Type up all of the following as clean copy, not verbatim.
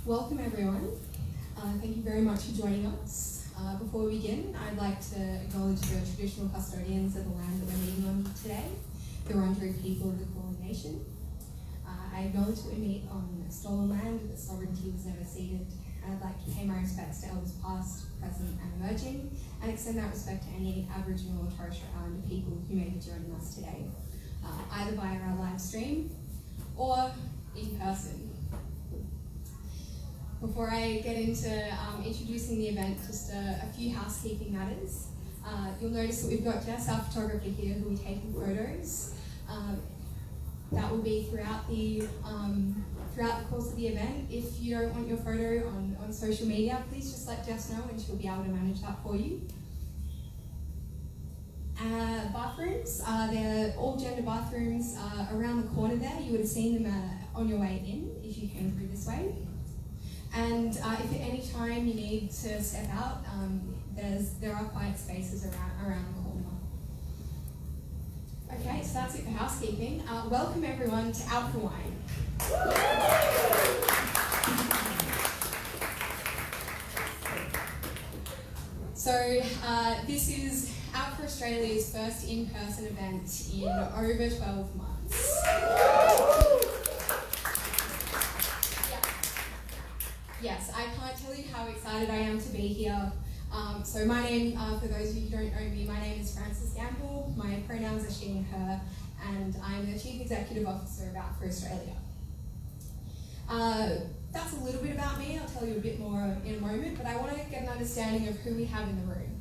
Welcome everyone. Thank you very much for joining us. Before we begin, I'd like to acknowledge the traditional custodians of the land that we're meeting on today, the Wurundjeri people of the Kulin Nation. I acknowledge that we meet on stolen land, that sovereignty was never ceded, and I'd like to pay my respects to elders past, present and emerging, and extend that respect to any Aboriginal or Torres Strait Islander people who may be joining us today, either via our live stream or in person. Before I get into introducing the event, just a few housekeeping matters. You'll notice that we've got Jess, our photographer here, who will be taking photos. That will be throughout the course of the event. If you don't want your photo on social media, please just let Jess know and she'll be able to manage that for you. Bathrooms, they're all gender bathrooms around the corner there. You would have seen them on your way in if you came through this way. And if at any time you need to step out, there are quiet spaces around the corner. Okay, so that's it for housekeeping. Welcome everyone to Out for Wine. So this is Out for Australia's first in-person event in over 12 months. Yes, I can't tell you how excited I am to be here. So my name, for those of you who don't know me, my name is Frances Campbell. My pronouns are she and her, and I'm the Chief Executive Officer of Out for Australia. That's a little bit about me. I'll tell you a bit more in a moment, but I want to get an understanding of who we have in the room.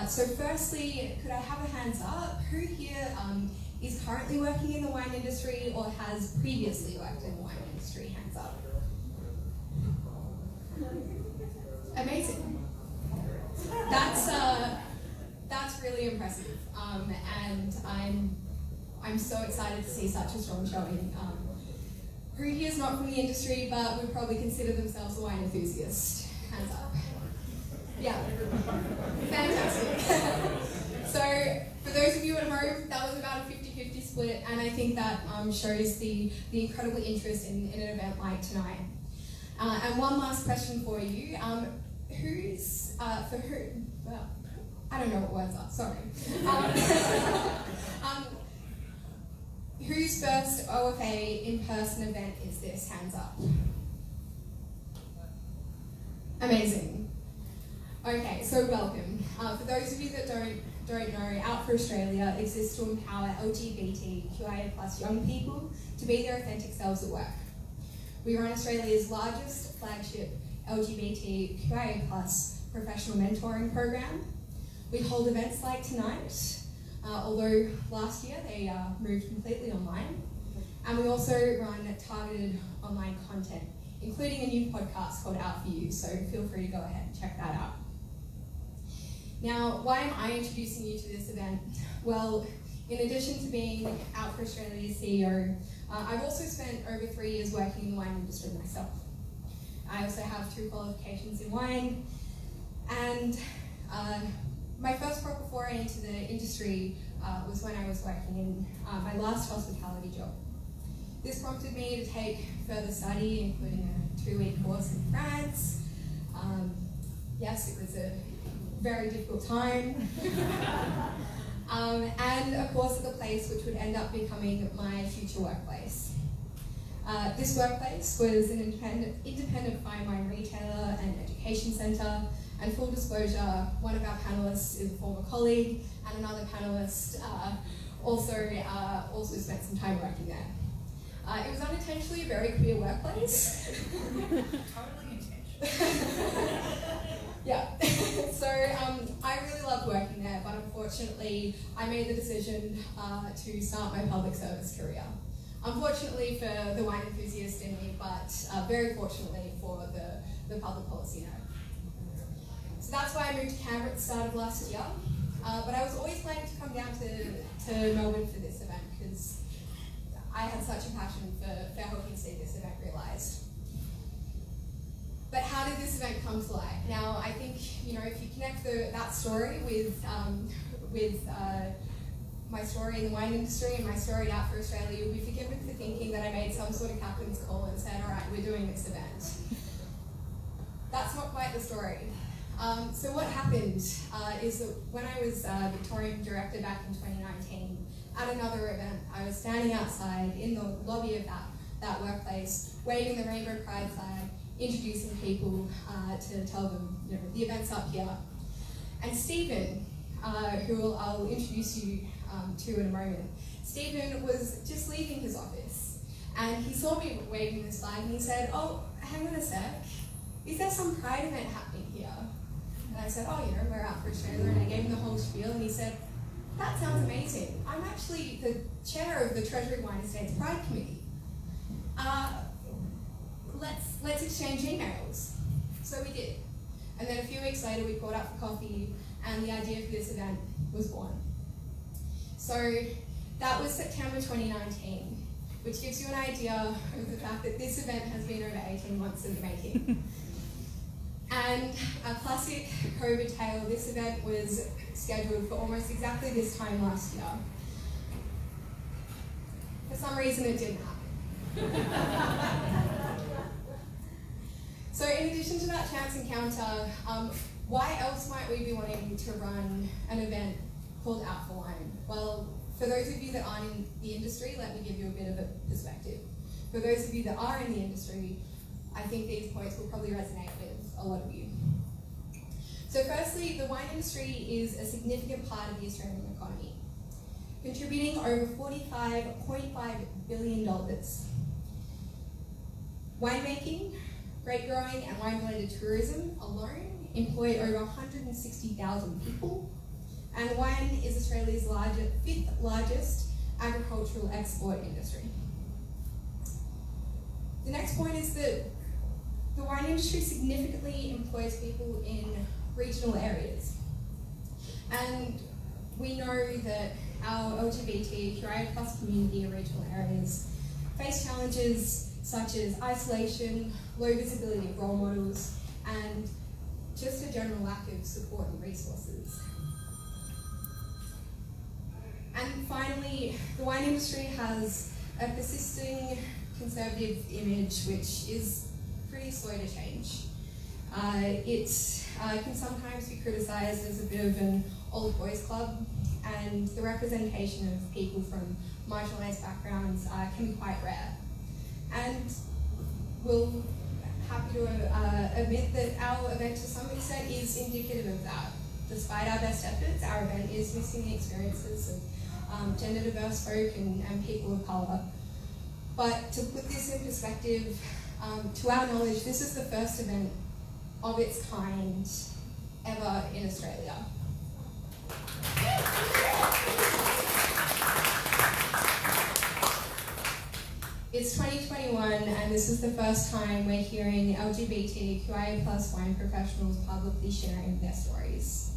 So firstly, could I have a hands up? Who here is currently working in the wine industry or has previously worked in the wine industry? Hands up. Amazing. That's really impressive, and I'm so excited to see such a strong showing. Who here is not from the industry but would probably consider themselves a wine enthusiast? Hands up. Yeah, fantastic. So for those of you at home, that was about a 50-50 split, and I think that shows the incredible interest in an event like tonight. And one last question for you. Well, I don't know what words are, sorry. Whose first OFA in-person event is this? Hands up. Amazing. Okay, so welcome. For those of you that don't know, Out for Australia exists to empower LGBTQIA+ young people to be their authentic selves at work. We run Australia's largest flagship LGBTQIA+ professional mentoring program. We hold events like tonight, although last year they moved completely online. And we also run targeted online content, including a new podcast called Out For You, so feel free to go ahead and check that out. Now, why am I introducing you to this event? Well, in addition to being Out for Australia's CEO, I've also spent over 3 years working in the wine industry myself. I also have 2 qualifications in wine, and my first proper foray into the industry was when I was working in my last hospitality job. This prompted me to take further study, including a 2-week course in France. Yes, it was a very difficult time. And a course at the place which would end up becoming my future workplace. This workplace was an independent fine wine retailer and education centre, and full disclosure, one of our panellists is a former colleague, and another panellist also spent some time working there. It was unintentionally a very queer workplace. Totally intentional. Yeah, so I really loved working there, but unfortunately I made the decision to start my public service career. Unfortunately for the wine enthusiast in me, but very fortunately for the public policy nerd. So that's why I moved to Canberra at the start of last year, but I was always planning to come down to Melbourne for this event because I had such a passion for helping see this event realised. But how did this event come to light? Now, I think, if you connect that story with my story in the wine industry and my story Out for Australia, you'll be forgiven for thinking that I made some sort of captain's call and said, all right, we're doing this event. that's not quite the story. So what happened is that when I was Victorian Director back in 2019, at another event, I was standing outside in the lobby of that workplace, waving the Rainbow Pride flag, introducing people to tell them, the event's up here. And Stephen, who I'll introduce you to in a moment, Stephen was just leaving his office, and he saw me waving this flag, and he said, "Oh, hang on a sec, is there some Pride event happening here?" And I said, "Oh, we're out for Australia," and I gave him the whole spiel, and he said, "That sounds amazing. I'm actually the chair of the Treasury Wine Estates Pride Committee. Let's exchange emails." So we did. And then a few weeks later, we caught up for coffee, and the idea for this event was born. So that was September 2019, which gives you an idea of the fact that this event has been over 18 months in the making. And a classic COVID tale, this event was scheduled for almost exactly this time last year. For some reason, it didn't happen. So in addition to that chance encounter, why else might we be wanting to run an event called Out for Wine? Well, for those of you that aren't in the industry, let me give you a bit of a perspective. For those of you that are in the industry, I think these points will probably resonate with a lot of you. So firstly, the wine industry is a significant part of the Australian economy, contributing over $45.5 billion. Winemaking, grape growing, and wine-related tourism alone employ over 160,000 people, and wine is Australia's fifth largest agricultural export industry. The next point is that the wine industry significantly employs people in regional areas. And we know that our LGBTQIA+ community in regional areas face challenges such as isolation, low visibility of role models, and just a general lack of support and resources. And finally, the wine industry has a persisting conservative image which is pretty slow to change. It can sometimes be criticised as a bit of an old boys club, and the representation of people from marginalised backgrounds can be quite rare. And we're happy to admit that our event to some extent is indicative of that. Despite our best efforts, our event is missing the experiences of gender diverse folk and people of colour. But to put this in perspective, to our knowledge, this is the first event of its kind ever in Australia. It's 2021, and this is the first time we're hearing LGBTQIA+ wine professionals publicly sharing their stories.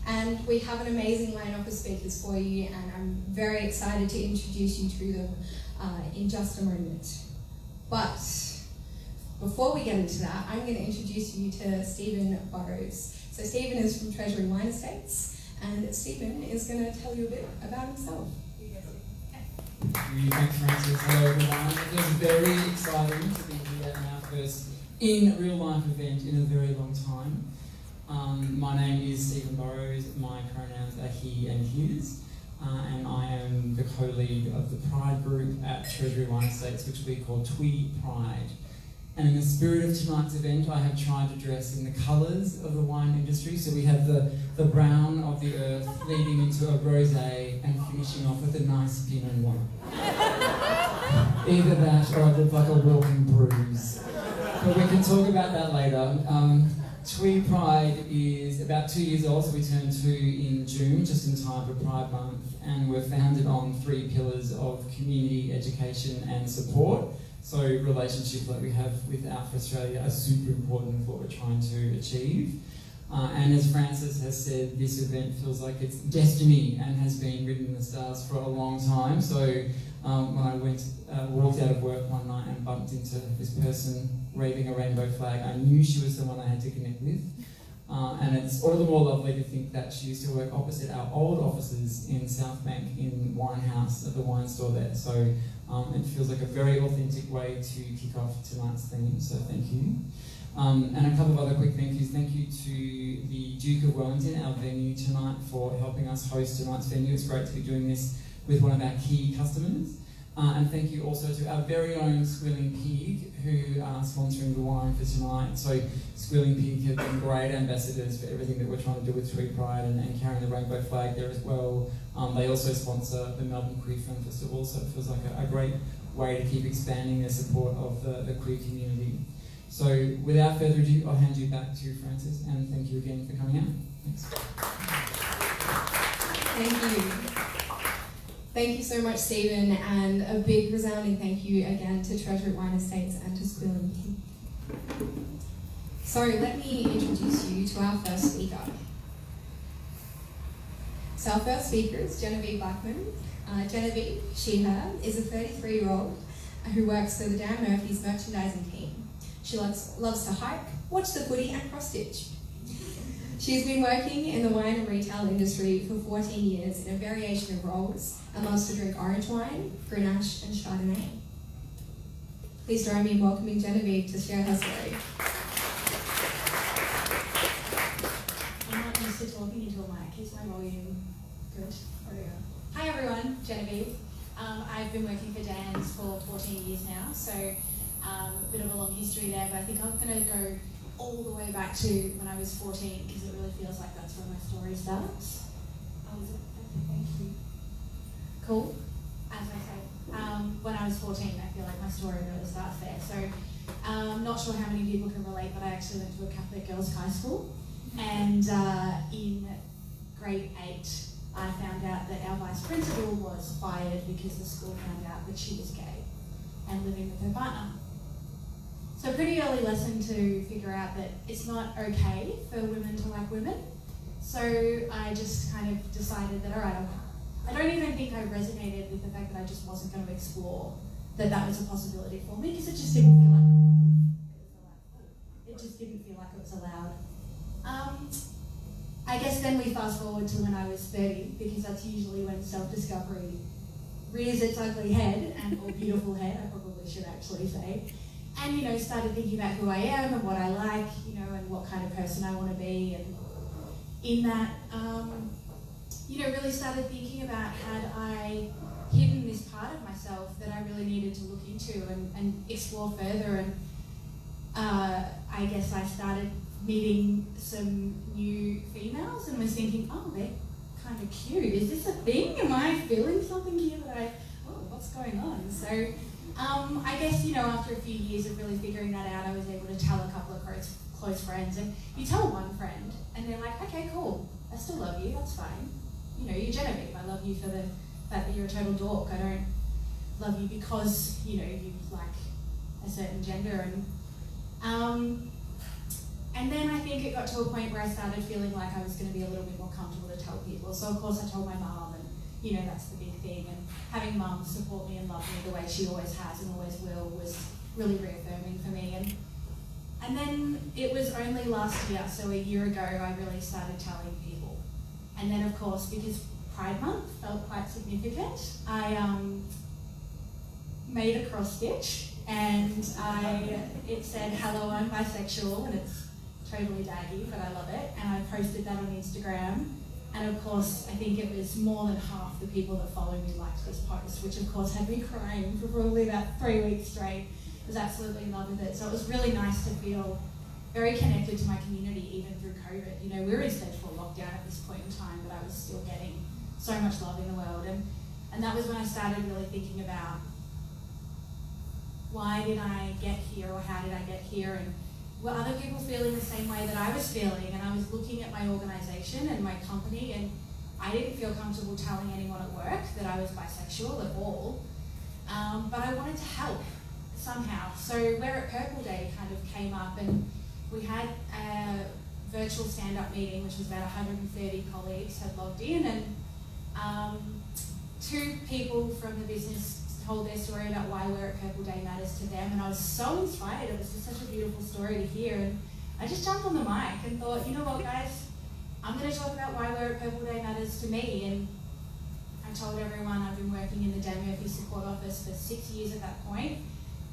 And we have an amazing lineup of speakers for you, and I'm very excited to introduce you to them in just a moment. But before we get into that, I'm going to introduce you to Stephen Burroughs. So Stephen is from Treasury Wine Estates, and Stephen is going to tell you a bit about himself. Thanks, Francis. Hello, everyone. It is very exciting to be here in our first in-real-life event in a very long time. My name is Stephen Burroughs. My pronouns are he and his, and I am the co-lead of the Pride group at Treasury Wine Estates, which we call Twee Pride. And in the spirit of tonight's event, I have tried to dress in the colours of the wine industry. So we have the brown of the earth leading into a rosé and finishing off with a nice Pinot Noir. Either that or I look like a walking bruise. But we can talk about that later. Twee Pride is about 2 years old, so we turned 2 in June, just in time for Pride Month. And we're founded on 3 pillars of community, education and support. So relationships like we have with Out for Australia are super important for what we're trying to achieve. And as Francis has said, this event feels like it's destiny and has been written in the stars for a long time. So when I walked out of work one night and bumped into this person waving a rainbow flag, I knew she was the one I had to connect with. And it's all the more lovely to think that she used to work opposite our old offices in South Bank in Wine House at the wine store there. So It feels like a very authentic way to kick off tonight's theme, so thank you. And a couple of other quick thank yous. Thank you to the Duke of Wellington, our venue tonight, for helping us host tonight's venue. It's great to be doing this with one of our key customers. And thank you also to our very own Squealing Pig, who are sponsoring the wine for tonight. So Squealing Pig have been great ambassadors for everything that we're trying to do with Tweed Pride and carrying the rainbow flag there as well. They also sponsor the Melbourne Queer Film Festival, so it feels like a great way to keep expanding their support of the queer community. So without further ado, I'll hand you back to Frances, and thank you again for coming out. Thanks. Thank you. Thank you so much, Stephen, and a big resounding thank you again to Treasure Wine Estates and to Squealing Pig. So let me introduce you to our first speaker. So our first speaker is Genevieve Buckman. Genevieve, she, her, is a 33-year-old who works for the Dan Murphy's merchandising team. She loves to hike, watch the footy and cross-stitch. She's been working in the wine and retail industry for 14 years in a variation of roles and loves to drink orange wine, Grenache and Chardonnay. Please join me in welcoming Genevieve to share her story. I'm not used to talking into a mic. Is my volume good? There we go. Hi everyone, Genevieve. I've been working for Dan's for 14 years now, so a bit of a long history there, but I think I'm going to go all the way back to when I was 14 because it really feels like that's where my story starts. Oh, is it? Okay, thank you. Cool. As I say, when I was 14, I feel like my story really starts there. So, not sure how many people can relate, but I actually went to a Catholic girls' high school, and in grade 8, I found out that our vice principal was fired because the school found out that she was gay and living with her partner. So pretty early lesson to figure out that it's not okay for women to like women. So I just kind of decided that, all right, I don't even think I resonated with the fact that I just wasn't going to explore that was a possibility for me because it just didn't feel like it was allowed. I guess then we fast forward to when I was 30 because that's usually when self-discovery rears its ugly head, or beautiful head, I probably should actually say. And, started thinking about who I am and what I like, and what kind of person I want to be. And in that, really started thinking about had I hidden this part of myself that I really needed to look into and explore further. And I guess I started meeting some new females and was thinking, oh, they're kind of cute. Is this a thing? Am I feeling something here that what's going on? So I guess, after a few years of really figuring that out, I was able to tell a couple of close friends. And you tell one friend, and they're like, okay, cool, I still love you, that's fine. You're Genevieve. I love you for the fact that you're a total dork. I don't love you because, you like a certain gender. And then I think it got to a point where I started feeling like I was going to be a little bit more comfortable to tell people. So, of course, I told my mum, and, that's the big thing. And having mum support me and love me the way she always has and always will was really reaffirming for me. And then it was only last year, so a year ago, I really started telling people. And then, of course, because Pride Month felt quite significant, I made a cross stitch, and it said, hello, I'm bisexual, and it's totally daggy, but I love it. And I posted that on Instagram. And of course, I think it was more than half the people that follow me liked this post, which of course had me crying for probably about 3 weeks straight. I was absolutely in love with it. So it was really nice to feel very connected to my community, even through COVID. We were in stage 4 lockdown at this point in time, but I was still getting so much love in the world. And that was when I started really thinking about why did I get here, or how did I get here, and were other people feeling the same way that I was feeling? And I was looking at my organisation and my company, and I didn't feel comfortable telling anyone at work that I was bisexual at all. But I wanted to help somehow. So We're at Purple Day kind of came up, and we had a virtual stand-up meeting, which was about 130 colleagues had logged in, and 2 people from the business told their story about why We're at Purple Day matters to them, and I was so inspired. It was just such a beautiful story to hear, and I just jumped on the mic and thought, you know what, guys, I'm going to talk about why We're at Purple Day matters to me. And I told everyone I've been working in the Dan Murphy support office for 6 years at that point,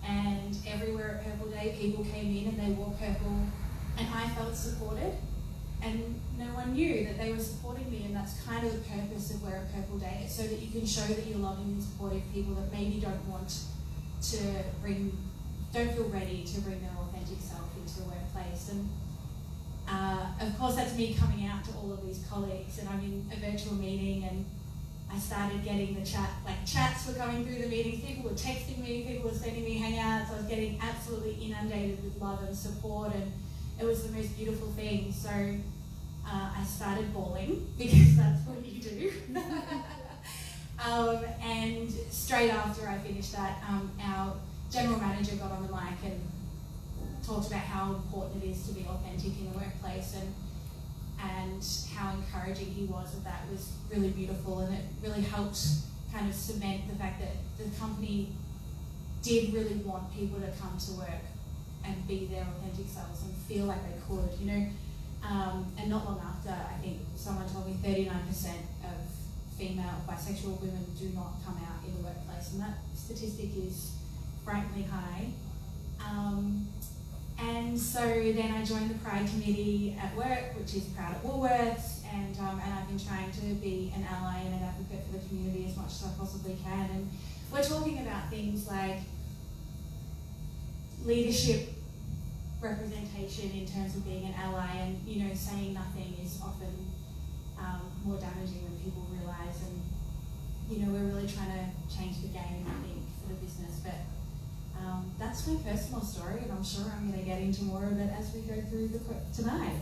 and everywhere at Purple Day, people came in and they wore purple, and I felt supported, and no one knew that they were supporting me, and that's kind of the purpose of Wear a Purple Day. It's so that you can show that you're loving and supportive people that maybe don't feel ready to bring their authentic self into the workplace. And of course, that's me coming out to all of these colleagues, and I'm in a virtual meeting, and I started getting the chats were coming through the meetings, people were texting me, people were sending me hangouts, I was getting absolutely inundated with love and support, and it was the most beautiful thing. So I started bawling, because that's what you do. And straight after I finished that, our general manager got on the mic and talked about how important it is to be authentic in the workplace, and how encouraging he was of that was really beautiful, and it really helped kind of cement the fact that the company did really want people to come to work and be their authentic selves and feel like they could, you know. And not long after, I think someone told me 39% of female bisexual women do not come out in the workplace, and that statistic is frighteningly high. And so then I joined the Pride Committee at work, which is Proud at Woolworths, and I've been trying to be an ally and an advocate for the community as much as I possibly can. And we're talking about things like leadership representation in terms of being an ally, and you know, saying nothing is often more damaging than people realise. And you know, we're really trying to change the game, I think, for the business. But that's my personal story, and I'm sure I'm going to get into more of it as we go through tonight.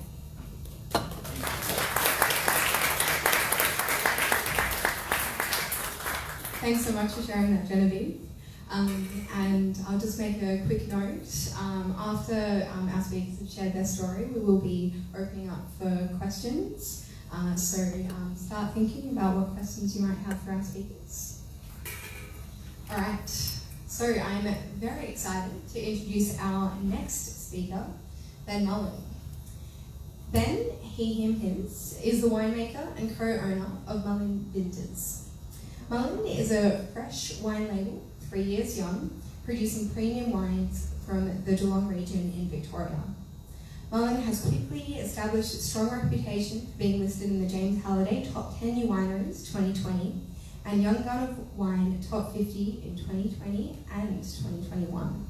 Thanks so much for sharing that, Genevieve. And I'll just make a quick note. After our speakers have shared their story, we will be opening up for questions. So start thinking about what questions you might have for our speakers. All right. So I'm very excited to introduce our next speaker, Ben Mullen. Ben, he, him, his, is the winemaker and co-owner of Mullen Vintners. Mullen is a fresh wine label, 3 years young, producing premium wines from the Geelong region in Victoria. Mullen has quickly established a strong reputation for being listed in the James Halliday Top 10 New Wineries 2020 and Young Gun of Wine Top 50 in 2020 and 2021.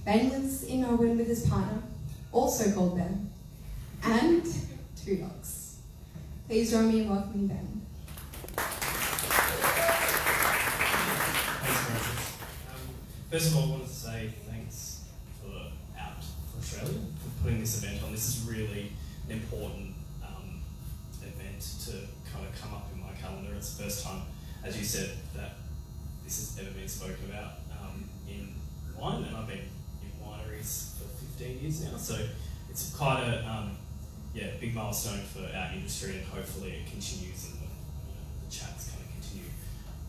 Ben lives in Melbourne with his partner, also called Ben, and 2 dogs. Please join me in welcoming Ben. First of all, I wanted to say thanks for Out for Australia for putting this event on. This is really an important event to kind of come up in my calendar. It's the first time, as you said, that this has ever been spoken about in wine, and I've been in wineries for 15 years now, so it's quite a big milestone for our industry, and hopefully it continues and the chats kind of continue.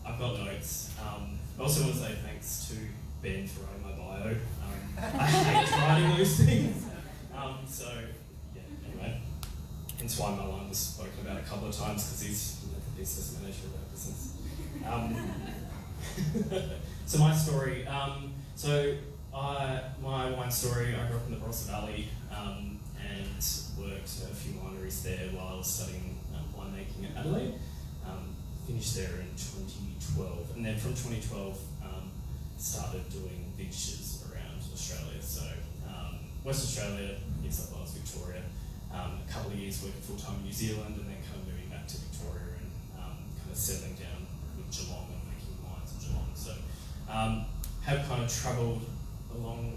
I've got notes. I also want to say thanks to Ben for writing my bio. I hate writing those things. Anyway, hence why Mullen was spoken about a couple of times, because he's the business manager of our business. So my story. My wine story, I grew up in the Barossa Valley and worked at a few wineries there while I was studying winemaking at Adelaide. Finished there in 2012, and then from 2012 started doing vintages around Australia. So West Australia, New South Wales, Victoria, a couple of years working full-time in New Zealand, and then kind of moving back to Victoria and kind of settling down with Geelong and making wines in Geelong. So have kind of travelled along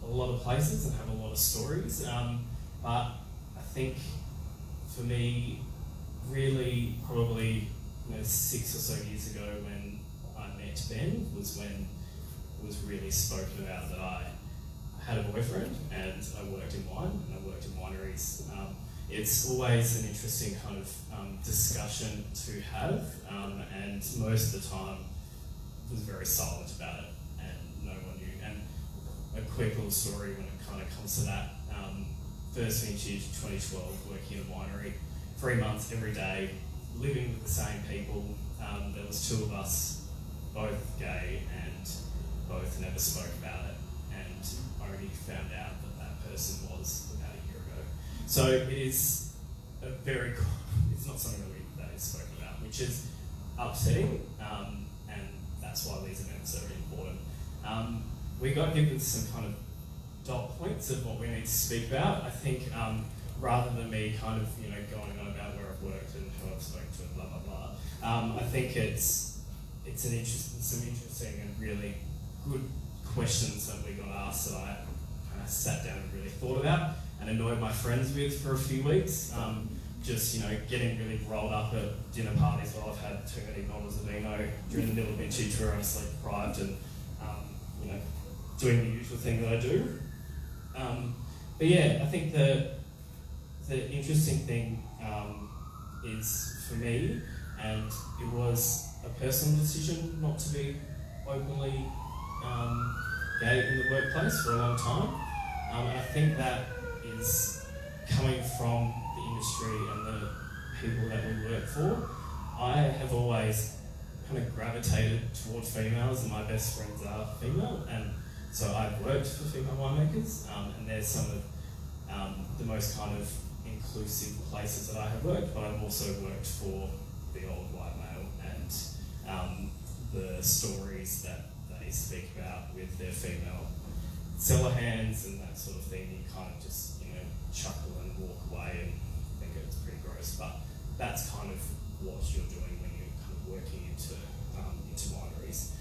a lot of places and have a lot of stories, but I think for me, really probably 6 or so years ago when I met Ben was when it was really spoken about that I had a boyfriend and I worked in wine and I worked in wineries. It's always an interesting kind of discussion to have, and most of the time was very silent about it and no one knew. And a quick little story when it kind of comes to that. First vintage, 2012, working in a winery, 3 months every day, living with the same people, there was two of us, both gay, and both never spoke about it, and only found out that that person was about a year ago. So it is a very, it's not something that is spoken about, which is upsetting, and that's why these events are important. We got given some kind of dot points of what we need to speak about. I think rather than me kind of going on about where I've worked and who I've spoken to and blah blah blah, I think it's some interesting and really good questions that we got asked that I kind of sat down and really thought about and annoyed my friends with for a few weeks. Just getting really rolled up at dinner parties where I've had too many bottles of vino during the middle of binge where I'm sleep deprived and doing the usual thing that I do. But yeah, I think the interesting thing is for me, and it was a personal decision not to be openly gay in the workplace for a long time, and I think that is coming from the industry and the people that we work for. I have always kind of gravitated toward females, and my best friends are female, and so I've worked for female winemakers, and they're some of the most kind of inclusive places that I have worked, but I've also worked for the old white male and the stories that they speak about with their female cellar hands and that sort of thing. You kind of just chuckle and walk away and think it's pretty gross, but that's kind of what you're doing when you're kind of working into wineries.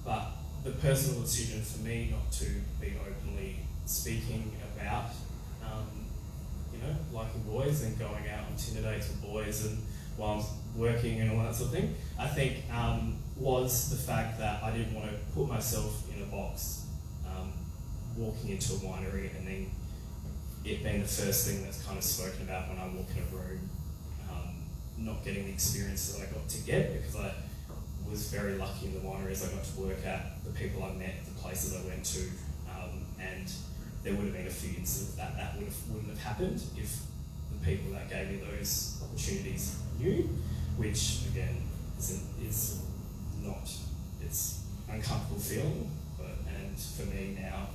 But the personal decision for me not to be openly speaking about liking boys and going out on Tinder dates with boys and while I'm working and all that sort of thing, I think was the fact that I didn't want to put myself in a box walking into a winery and then it being the first thing that's kind of spoken about when I walk in a room, not getting the experience that I got to get, because I was very lucky in the wineries I got to work at, the people I met, the places I went to, and there would have been a few instances that wouldn't have happened if the people that gave me those opportunities knew, which again is not, it's an uncomfortable feeling, and for me now,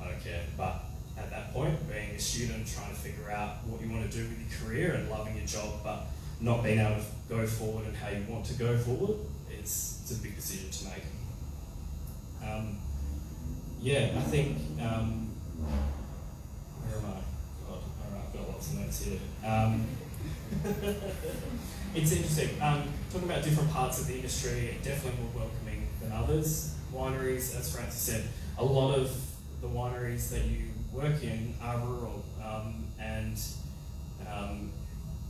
I don't care. But at that point, being a student, trying to figure out what you want to do with your career and loving your job, but not being able to go forward and how you want to go forward, it's a big decision to make. I think, where am I? God, alright, I've got lots of notes here. It's interesting. Talking about different parts of the industry, definitely more welcoming than others. Wineries, as Francis said, a lot of the wineries that you work in are rural, and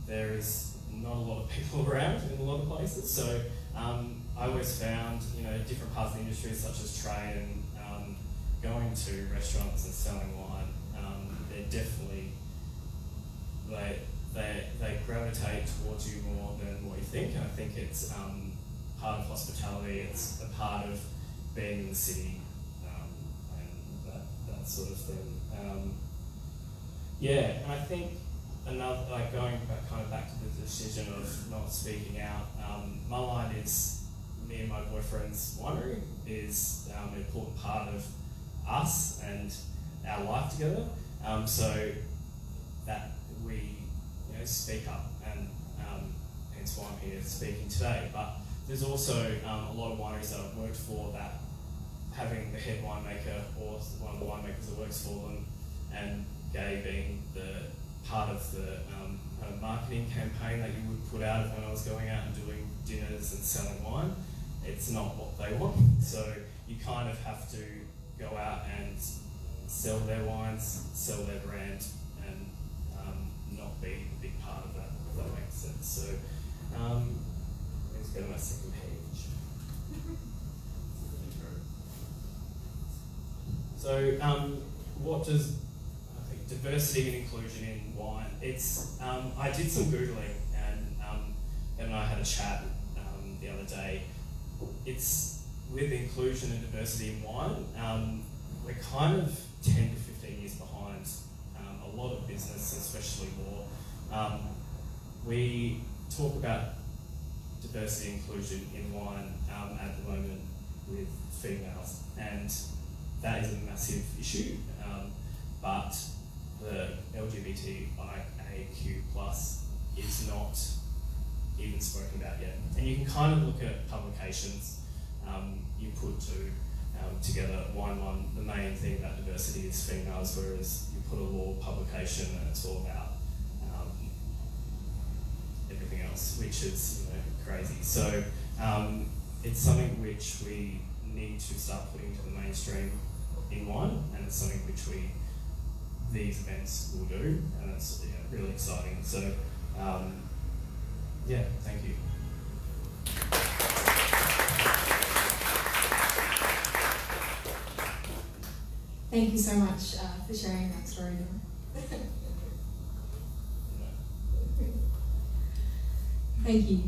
there is not a lot of people around in a lot of places. So I always found, different parts of the industry, such as trade and going to restaurants and selling wine, they're definitely they gravitate towards you more than what you think. And I think it's part of hospitality. It's a part of being in the city, and that sort of thing. And I think another, going back to the decision of not speaking out, Mullen is, me and my boyfriend's winery is an important part of us and our life together, so that we speak up, and hence why I'm here speaking today. But there's also a lot of wineries that I've worked for that having the head winemaker or one of the winemakers that works for them, and gay being the part of the marketing campaign that you would put out when I was going out and doing dinners and selling wine, it's not what they want. So you kind of have to go out and sell their wines, sell their brand, and not be a big part of that, if that makes sense. So let's go to my second page. So what does diversity and inclusion in wine? It's I did some Googling, and Ben and I had a chat the other day. It's with inclusion and diversity in wine, we're kind of 10 to 15 years behind a lot of business, especially law. We talk about diversity inclusion in wine at the moment with females, and that is a massive issue. But the LGBTIAQ+ is not even spoken about yet. And you can kind of look at publications. You put together Wine. The main thing about diversity is females, whereas you put a law publication and it's all about everything else, which is crazy. So it's something which we need to start putting to the mainstream in wine, and it's something which these events will do, and it's really exciting. So thank you. Thank you so much for sharing that story. Thank you.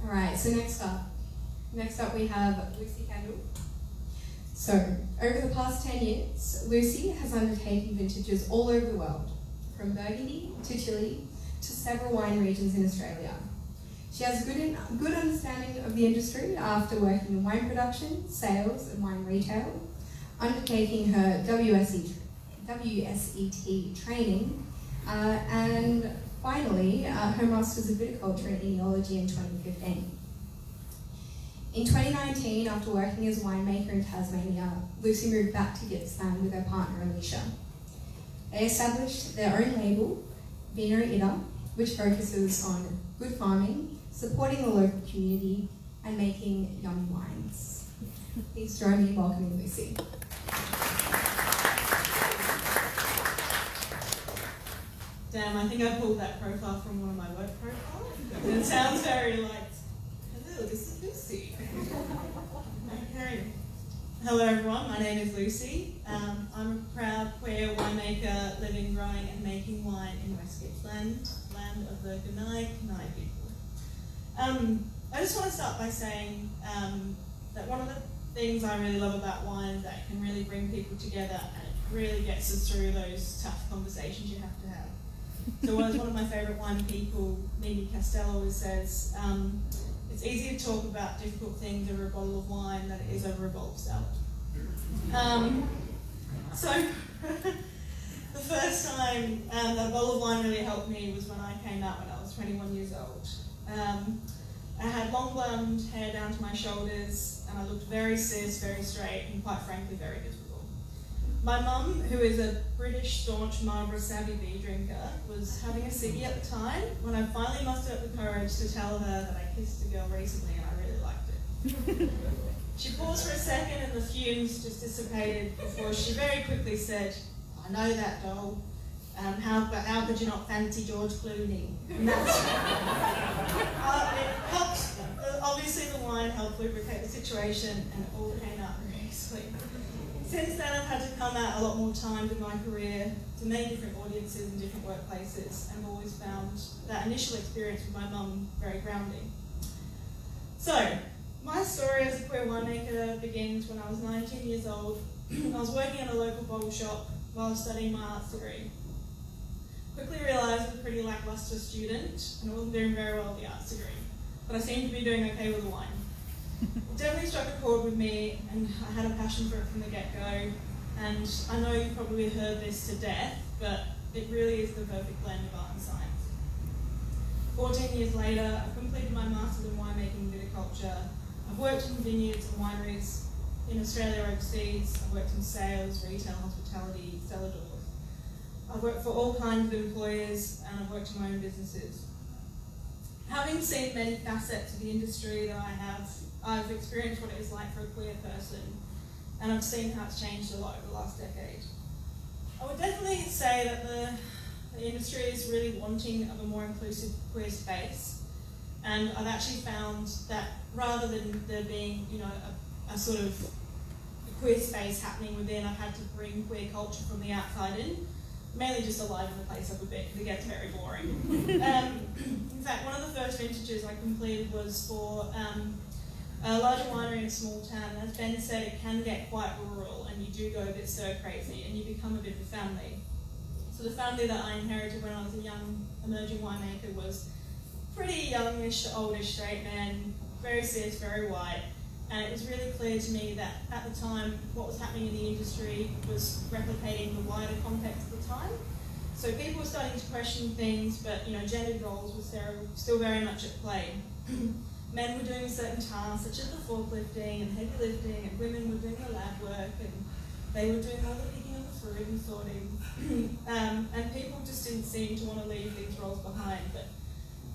All right, so next up we have Lucy Campbell. So, over the past 10 years, Lucy has undertaken vintages all over the world, from Burgundy to Chile to several wine regions in Australia. She has a good understanding of the industry after working in wine production, sales, and wine retail, undertaking her WSET training, and finally her Masters of Viticulture and Enology in 2015. In 2019, after working as a winemaker in Tasmania, Lucy moved back to Gippsland with her partner Alicia. They established their own label, Vino Ida, which focuses on good farming, supporting the local community, and making yummy wines. Please join me in welcoming Lucy. Damn, I think I pulled that profile from one of my work profiles. It sounds very like, hello, this is Lucy. Okay. Hello everyone, my name is Lucy. I'm a proud queer winemaker living, growing and making wine in West Gippsland, land of the Gunai people. I just want to start by saying that one of the things I really love about wine is that it can really bring people together, and it really gets us through those tough conversations you have to have. So as one of my favourite wine people, Mimi Castello, always says, it's easier to talk about difficult things over a bottle of wine than it is over a bowl of salad. So the first time that a bottle of wine really helped me was when I came out when I was 21 years old. I had long blonde hair down to my shoulders, and I looked very cis, very straight, and quite frankly very miserable. My mum, who is a British staunch Marlborough savvy beer drinker, was having a ciggy at the time when I finally mustered up the courage to tell her that I kissed a girl recently and I really liked it. She paused for a second and the fumes just dissipated before she very quickly said, I know that, doll. How could you not fancy George Clooney? And that's it helped. Obviously the wine helped lubricate the situation and it all came out very easily. Since then, I've had to come out a lot more times in my career to many different audiences and different workplaces, and I've always found that initial experience with my mum very grounding. So, my story as a queer winemaker begins when I was 19 years old. I was working at a local bottle shop while I was studying my arts degree. Quickly realised I was a pretty lacklustre student, and I wasn't doing very well with the arts degree, but I seemed to be doing okay with the wine. It definitely struck a chord with me, and I had a passion for it from the get-go. And I know you've probably heard this to death, but it really is the perfect blend of art and science. 14 years later, I've completed my Masters in Winemaking and Viticulture. I've worked in vineyards and wineries in Australia or overseas. I've worked in sales, retail, hospitality, cellar doors. I've worked for all kinds of employers, and I've worked in my own businesses. Having seen many facets of the industry that I have, I've experienced what it is like for a queer person, and I've seen how it's changed a lot over the last decade. I would definitely say that the industry is really wanting of a more inclusive queer space, and I've actually found that rather than there being, a sort of queer space happening within, I've had to bring queer culture from the outside in, mainly just to liven the place up a bit because it gets very boring. In fact, one of the first vintages I completed was for a larger winery in a small town. As Ben said, it can get quite rural and you do go a bit stir crazy and you become a bit of a family. So the family that I inherited when I was a young emerging winemaker was pretty youngish to oldish straight men, very cis, very white, and it was really clear to me that at the time what was happening in the industry was replicating the wider context of the time. So people were starting to question things, but gendered roles were still very much at play. Men were doing certain tasks, such as the forklifting and heavy lifting, and women were doing the lab work, and they were doing all the picking of the fruit and sorting. And people just didn't seem to want to leave these roles behind. But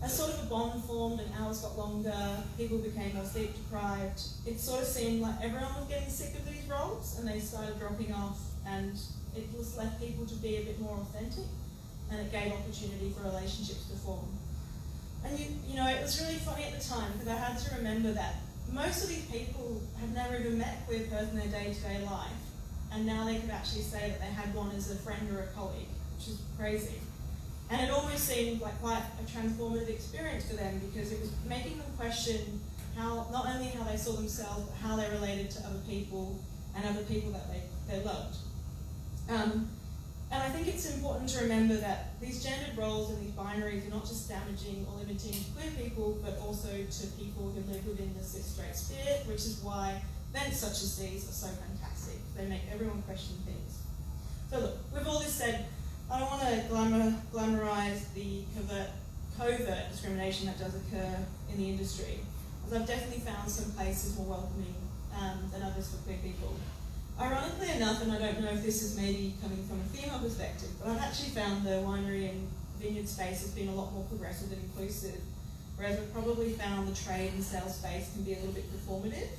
as sort of a bond formed and hours got longer, people became more sleep deprived, it sort of seemed like everyone was getting sick of these roles, and they started dropping off, and it just left people to be a bit more authentic, and it gave opportunity for relationships to form. And it was really funny at the time, because I had to remember that most of these people had never even met a queer person in their day-to-day life, and now they could actually say that they had one as a friend or a colleague, which is crazy. And it almost seemed like quite a transformative experience for them, because it was making them question not only how they saw themselves, but how they related to other people and other people that they loved. And I think it's important to remember that these gendered roles and these binaries are not just damaging or limiting to queer people, but also to people who live within the cis straight spirit, which is why events such as these are so fantastic. They make everyone question things. So look, with all this said, I don't want to glamorize the covert discrimination that does occur in the industry, as I've definitely found some places more welcoming than others for queer people. Ironically enough, and I don't know if this is maybe coming from a female perspective, but I've actually found the winery and vineyard space has been a lot more progressive and inclusive, whereas I've probably found the trade and sales space can be a little bit performative.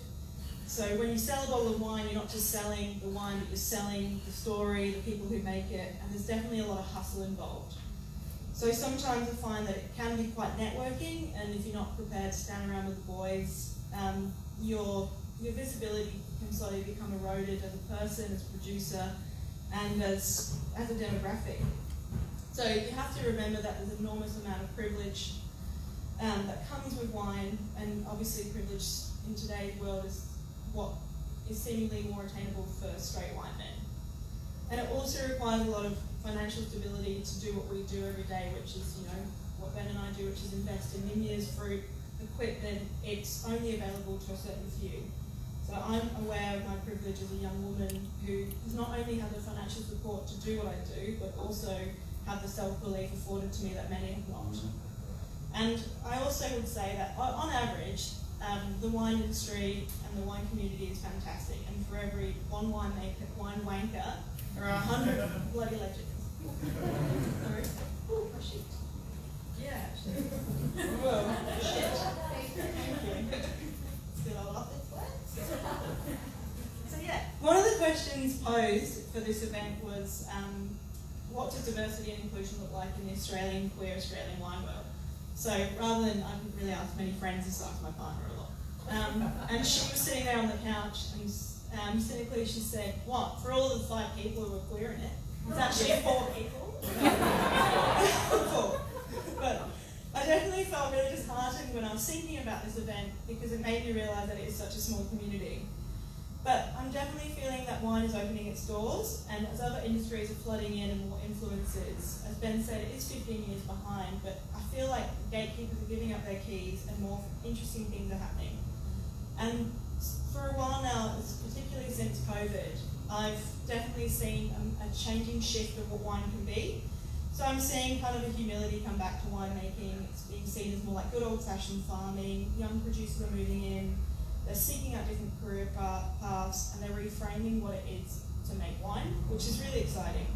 So when you sell a bottle of wine, you're not just selling the wine, but you're selling the story, the people who make it, and there's definitely a lot of hustle involved. So sometimes I find that it can be quite networking, and if you're not prepared to stand around with the boys, your visibility can slowly become eroded as a person, as a producer, and as a demographic. So you have to remember that there's an enormous amount of privilege that comes with wine, and obviously privilege in today's world is what is seemingly more attainable for straight white men. And it also requires a lot of financial stability to do what we do every day, which is, what Ben and I do, which is invest in vineyards, fruit, equipment. It's only available to a certain few. So I'm aware of my privilege as a young woman who does not only have the financial support to do what I do, but also have the self-belief afforded to me that many have not. And I also would say that on average, the wine industry and the wine community is fantastic, and for every one wine wanker, there are 100 bloody legends. Sorry. Oh, shit. Yeah. Whoa, shit. Thank you. Still a lot this way. So yeah, one of the questions posed for this event was, what does diversity and inclusion look like in the queer Australian wine world? So rather than, I didn't really ask many friends, this asked my partner a lot. And she was sitting there on the couch, and cynically she said, what, for all of the 5 people who were queer in it, it's actually 4 people? 4. But I definitely felt really disheartened when I was thinking about this event, because it made me realise that it is such a small community. But I'm definitely feeling that wine is opening its doors, and as other industries are flooding in and more influences, as Ben said, it is 15 years behind, but I feel like gatekeepers are giving up their keys and more interesting things are happening. And for a while now, particularly since COVID, I've definitely seen a changing shift of what wine can be. So I'm seeing kind of a humility come back to winemaking. It's being seen as more like good old-fashioned farming. Young producers are moving in. They're seeking out different career paths, and they're reframing what it is to make wine, which is really exciting.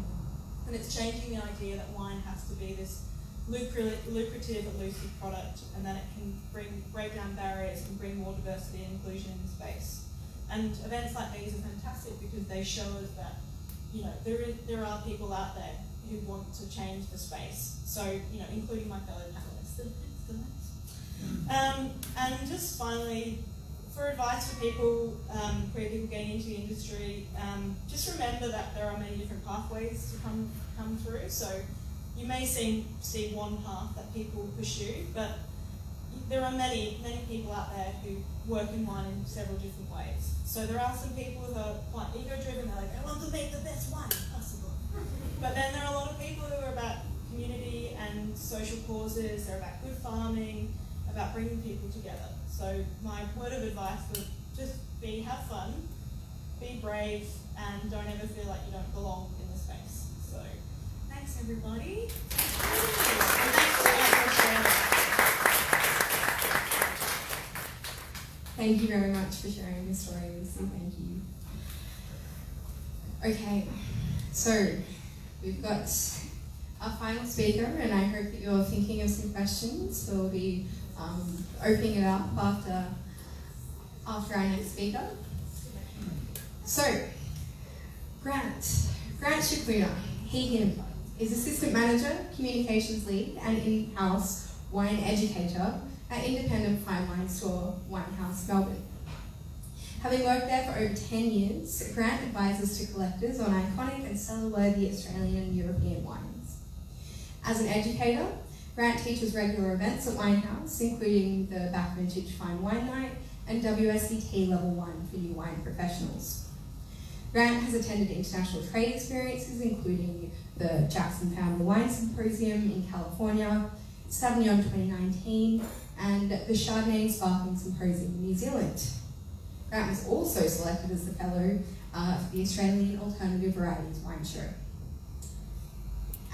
And it's changing the idea that wine has to be this lucrative, elusive product, and that it can break down barriers and bring more diversity and inclusion in the space. And events like these are fantastic because they show us that, there are people out there who want to change the space. So, including my fellow panelists. And just finally, for advice for people, queer people getting into the industry, just remember that there are many different pathways to come through. So you may see one path that people pursue, but there are many people out there who work in wine in several different ways. So there are some people who are quite ego-driven. They're like, I want to make the best wine possible. But then there are a lot of people who are about community and social causes, they're about good farming, about bringing people together. So my word of advice would just be have fun, be brave, and don't ever feel like you don't belong in the space. So thanks everybody. And thanks for sharing. Thank you very much for sharing your story, Lucy. Thank you. Okay, so we've got our final speaker, and I hope that you're thinking of some questions. We'll be opening it up after our next speaker. So, Grant Shakluna, him, is Assistant Manager, Communications Lead, and in-house wine educator at independent fine wine store Winehouse, Melbourne. Having worked there for over 10 years, Grant advises to collectors on iconic and cellar-worthy Australian and European wines. As an educator, Grant teaches regular events at Winehouse, including the Back Vintage Fine Wine Night and WSET Level 1 for new wine professionals. Grant has attended international trade experiences, including the Jackson Family Wine Symposium in California, Sauvignon 2019, and the Chardonnay Sparkling Symposium in New Zealand. Grant was also selected as the fellow for the Australian Alternative Varieties Wine Show.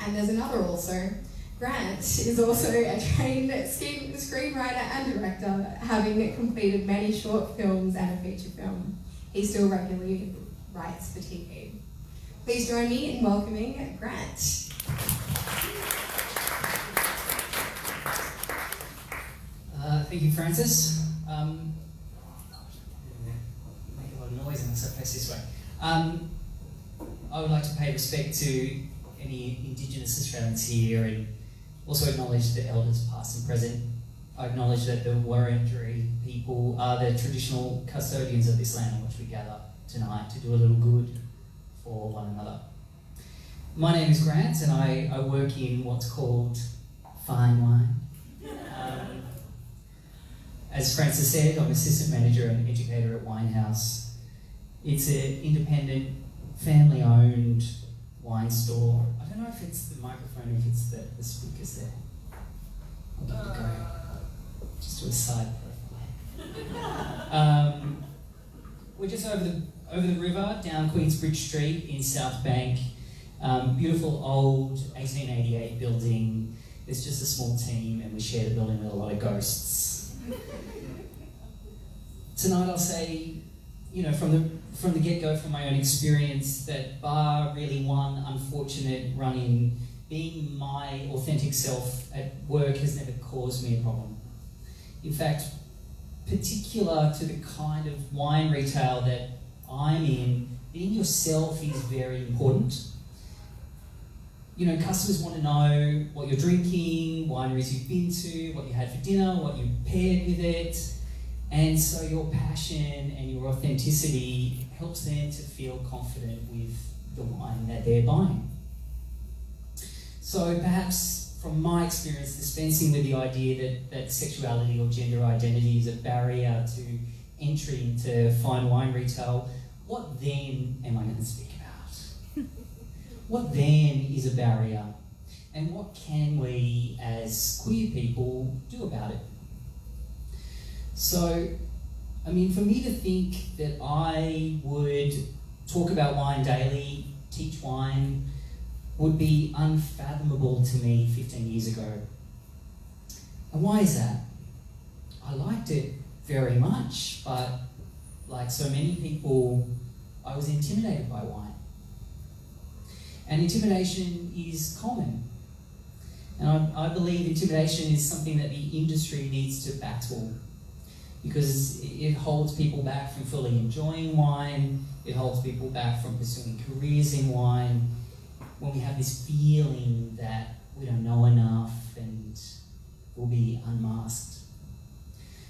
And there's another also. Grant is also a trained screenwriter and director, having completed many short films and a feature film. He still regularly writes for TV. Please join me in welcoming Grant. Thank you, Francis. Make a lot of noise and so face this way. I would like to pay respect to any Indigenous Australians here and also acknowledge the elders past and present. I acknowledge that the Wurundjeri people are the traditional custodians of this land on which we gather tonight to do a little good for one another. My name is Grant and I work in what's called fine wine. As Francis said, I'm assistant manager and educator at Winehouse. It's an independent, family-owned wine store. I don't know if it's the microphone or if it's the speakers there. I'll give it a go. Just do a side profile. We're just over the river, down Queensbridge Street in South Bank. Beautiful old 1888 building. It's just a small team and we share the building with a lot of ghosts. Tonight I'll say, you know, from the get-go, from my own experience, that bar really one unfortunate run-in, being my authentic self at work has never caused me a problem. In fact, particular to the kind of wine retail that I'm in, being yourself is very important. You know, customers want to know what you're drinking, wineries you've been to, what you had for dinner, what you paired with it. And so your passion and your authenticity helps them to feel confident with the wine that they're buying. So perhaps from my experience dispensing with the idea that sexuality or gender identity is a barrier to entry into fine wine retail, what then am I going to speak about? What then is a barrier? And what can we as queer people do about it? So, I mean, for me to think that I would talk about wine daily, teach wine, would be unfathomable to me 15 years ago. And why is that? I liked it very much, but like so many people, I was intimidated by wine. And intimidation is common. And I believe intimidation is something that the industry needs to battle, because it holds people back from fully enjoying wine, it holds people back from pursuing careers in wine, when we have this feeling that we don't know enough and we'll be unmasked.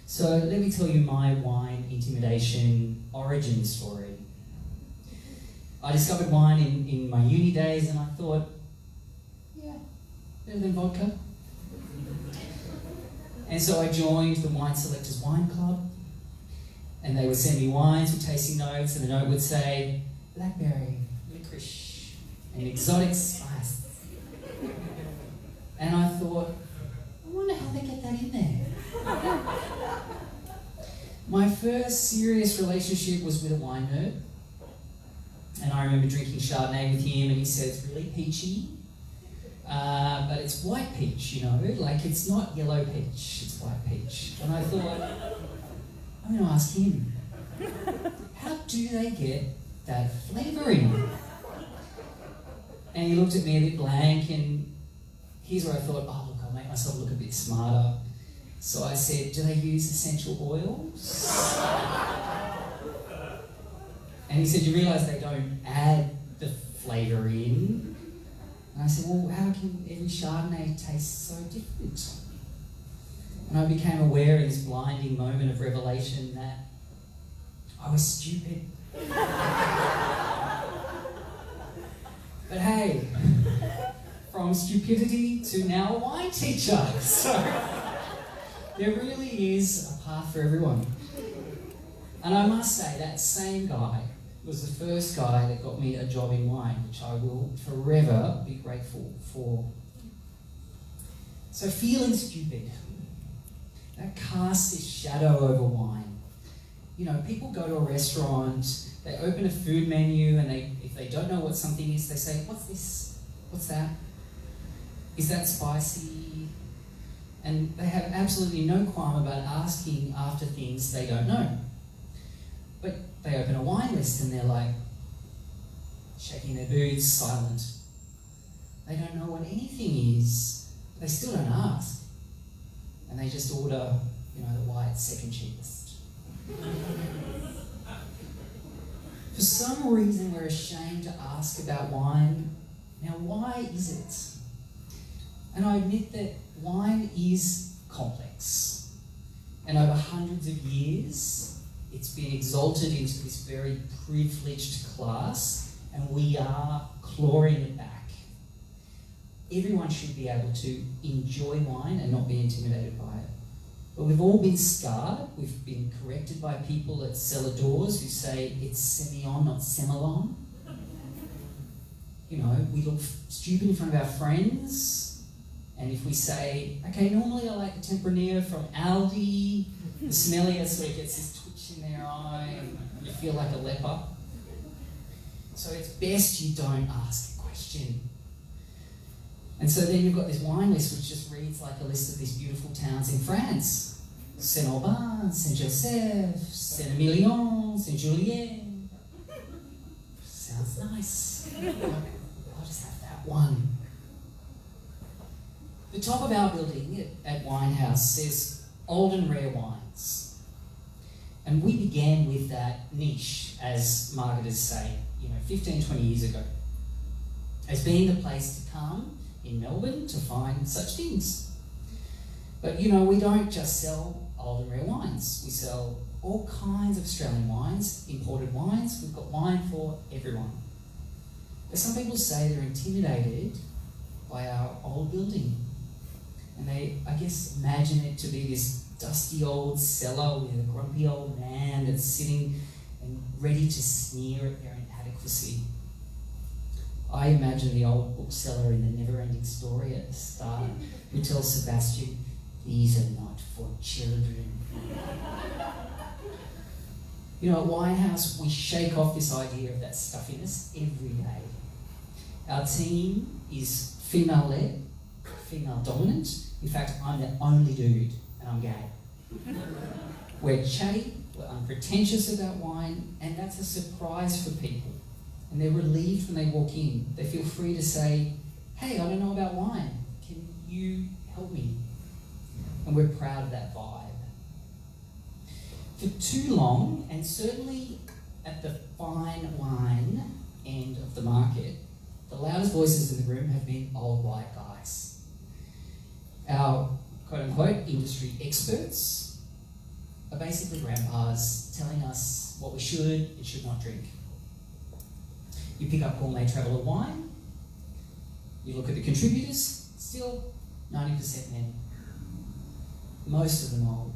So let me tell you my wine intimidation origin story. I discovered wine in my uni days and I thought, yeah, better than vodka. And so I joined the Wine Selectors Wine Club, and they would send me wines with tasting notes, and the note would say, blackberry, licorice, and exotic spice. And I thought, first serious relationship was with a wine nerd. And I remember drinking Chardonnay with him, and he said it's really peachy, but it's white peach, you know, like it's not yellow peach, it's white peach. And I thought, I'm going to ask him, how do they get that flavouring? And he looked at me a bit blank, and here's where I thought, oh look, I'll make myself look a bit smarter. So I said, do they use essential oils? And he said, you realise they don't add the flavour in? And I said, well, how can every Chardonnay taste so different? And I became aware in this blinding moment of revelation that I was stupid. But hey, from stupidity to now a wine teacher. So there really is a path for everyone. And I must say, that same guy was the first guy that got me a job in wine, which I will forever be grateful for. So feeling stupid, that casts this shadow over wine. You know, people go to a restaurant, they open a food menu, and if they don't know what something is, they say, what's this? What's that? Is that spicy? And they have absolutely no qualm about asking after things they don't know. But they open a wine list and they're like, shaking their boots, silent. They don't know what anything is. They still don't ask. And they just order, you know, the white second cheapest. For some reason, we're ashamed to ask about wine. Now, why is it? And I admit that wine is complex. And over hundreds of years, it's been exalted into this very privileged class, and we are clawing it back. Everyone should be able to enjoy wine and not be intimidated by it. But we've all been scarred. We've been corrected by people at cellar doors who say it's Semillon, not Semillon. You know, we look stupid in front of our friends. And if we say, okay, normally I like the Tempranillo from Aldi, the smellier sort of gets this twitch in their eye, and you feel like a leper. So it's best you don't ask a question. And so then you've got this wine list which just reads like a list of these beautiful towns in France. Saint-Aubin, Saint-Joseph, Saint-Emilion, Saint-Julien. Sounds nice. I'll just have that one. The top of our building at Winehouse says old and rare wines. And we began with that niche, as marketers say, 15, 20 years ago, as being the place to come in Melbourne to find such things. But we don't just sell old and rare wines. We sell all kinds of Australian wines, imported wines. We've got wine for everyone. But some people say they're intimidated by our old building. And they, I guess, imagine it to be this dusty old cellar with a grumpy old man that's sitting and ready to sneer at their inadequacy. I imagine the old bookseller in the Never-Ending Story at the start who tells Sebastian, "These are not for children." At Winehouse, we shake off this idea of that stuffiness every day. Our team is female-led, female-dominant. In fact, I'm the only dude, and I'm gay. We're chatty, we're unpretentious about wine, and that's a surprise for people. And they're relieved when they walk in. They feel free to say, "Hey, I don't know about wine. Can you help me?" And we're proud of that vibe. For too long, and certainly at the fine wine end of the market, the loudest voices in the room have been old white guys. Our quote-unquote industry experts are basically grandpas telling us what we should and should not drink. You pick up Gourmet Traveller wine, you look at the contributors, still 90% men. Most of them old.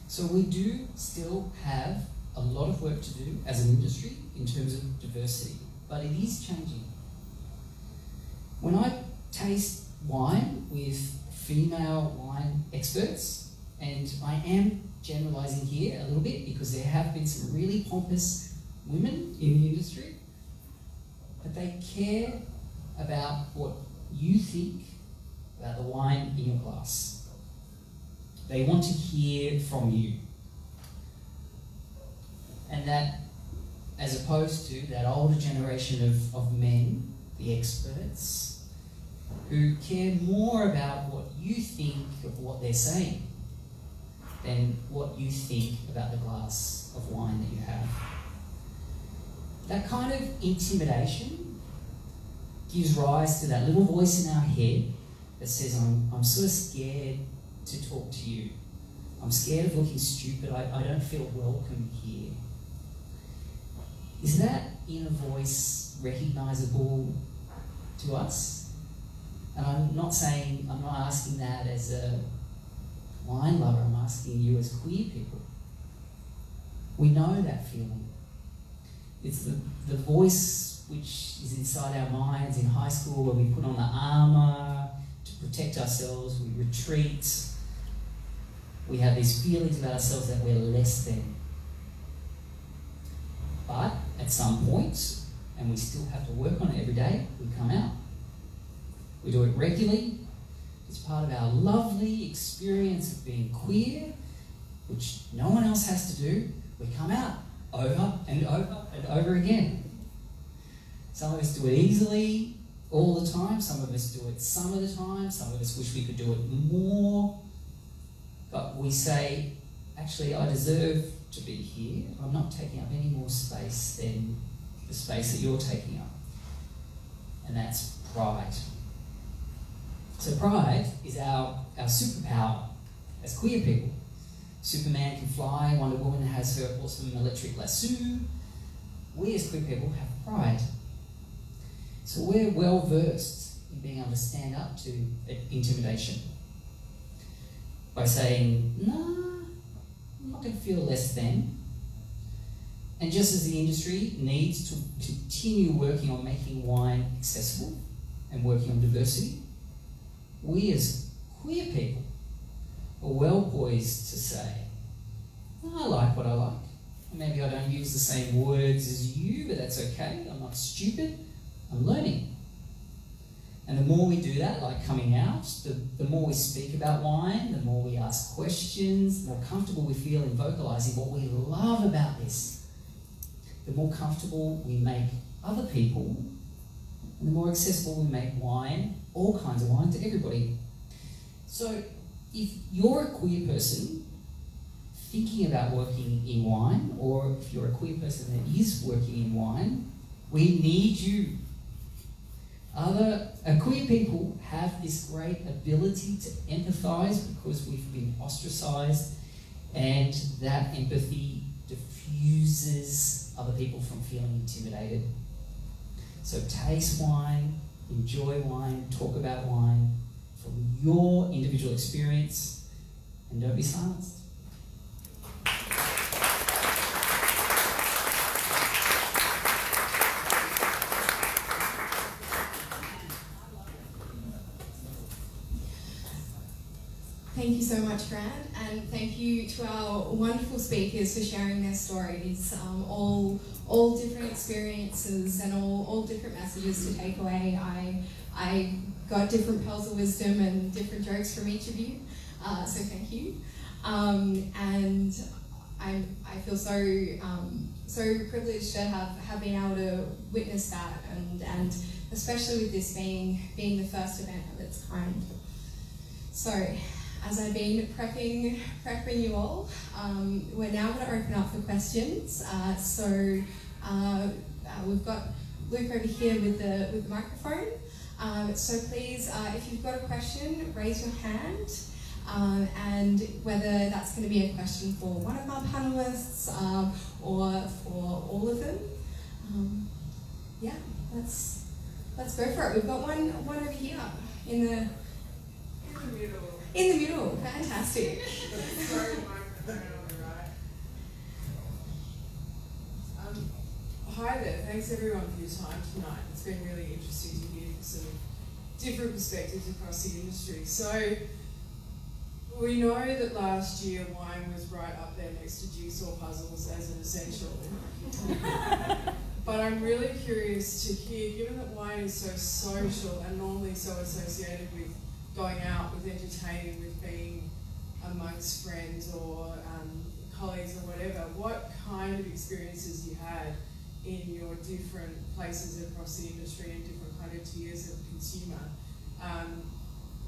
So we do still have a lot of work to do as an industry in terms of diversity, but it is changing. When I taste wine with female wine experts, and I am generalising here a little bit because there have been some really pompous women in the industry, but they care about what you think about the wine in your glass. They want to hear from you. And that, as opposed to that older generation of men, the experts, who care more about what you think of what they're saying than what you think about the glass of wine that you have. That kind of intimidation gives rise to that little voice in our head that says, I'm sort of scared to talk to you. I'm scared of looking stupid. I don't feel welcome here. Is that inner voice recognisable to us? And I'm not asking that as a wine lover, I'm asking you as queer people. We know that feeling. It's the voice which is inside our minds in high school when we put on the armour to protect ourselves, we retreat, we have these feelings about ourselves that we're less than. But at some point, and we still have to work on it every day, we come out. We do it regularly. It's part of our lovely experience of being queer, which no one else has to do. We come out over and over and over again. Some of us do it easily all the time. Some of us do it some of the time. Some of us wish we could do it more. But we say, actually, I deserve to be here. I'm not taking up any more space than the space that you're taking up. And that's pride. So pride is our superpower as queer people. Superman can fly, Wonder Woman has her awesome electric lasso. We as queer people have pride. So we're well versed in being able to stand up to intimidation by saying, nah, I'm not going to feel less than. And just as the industry needs to continue working on making wine accessible and working on diversity, we as queer people are well poised to say, I like what I like. Maybe I don't use the same words as you, but that's okay. I'm not stupid. I'm learning. And the more we do that, like coming out, the more we speak about wine, the more we ask questions, the more comfortable we feel in vocalising what we love about this, the more comfortable we make other people, and the more accessible we make wine, all kinds of wine, to everybody. So if you're a queer person thinking about working in wine, or if you're a queer person that is working in wine, we need you. Queer people have this great ability to empathise because we've been ostracised, and that empathy diffuses other people from feeling intimidated. So taste wine, enjoy wine, talk about wine from your individual experience, and don't be silenced. Thank you so much, Grant, and thank you to our wonderful speakers for sharing their stories. All different experiences and all different messages to take away. I got different pearls of wisdom and different jokes from each of you, so thank you. And I feel so privileged to have been able to witness that, and especially with this being the first event of its kind. So, as I've been prepping you all, we're now going to open up for questions. We've got Luke over here with the microphone. So please, if you've got a question, raise your hand. And whether that's going to be a question for one of our panelists or for all of them, yeah, let's go for it. We've got one over here in the middle. In the middle, fantastic. Hi there, thanks everyone for your time tonight. It's been really interesting to hear some different perspectives across the industry. So, we know that last year wine was right up there next to jigsaw puzzles as an essential. But I'm really curious to hear, given that wine is so social and normally so associated with going out, with entertaining, with being amongst friends or colleagues or whatever, what kind of experiences you had in your different places across the industry and different kind of tiers of consumer.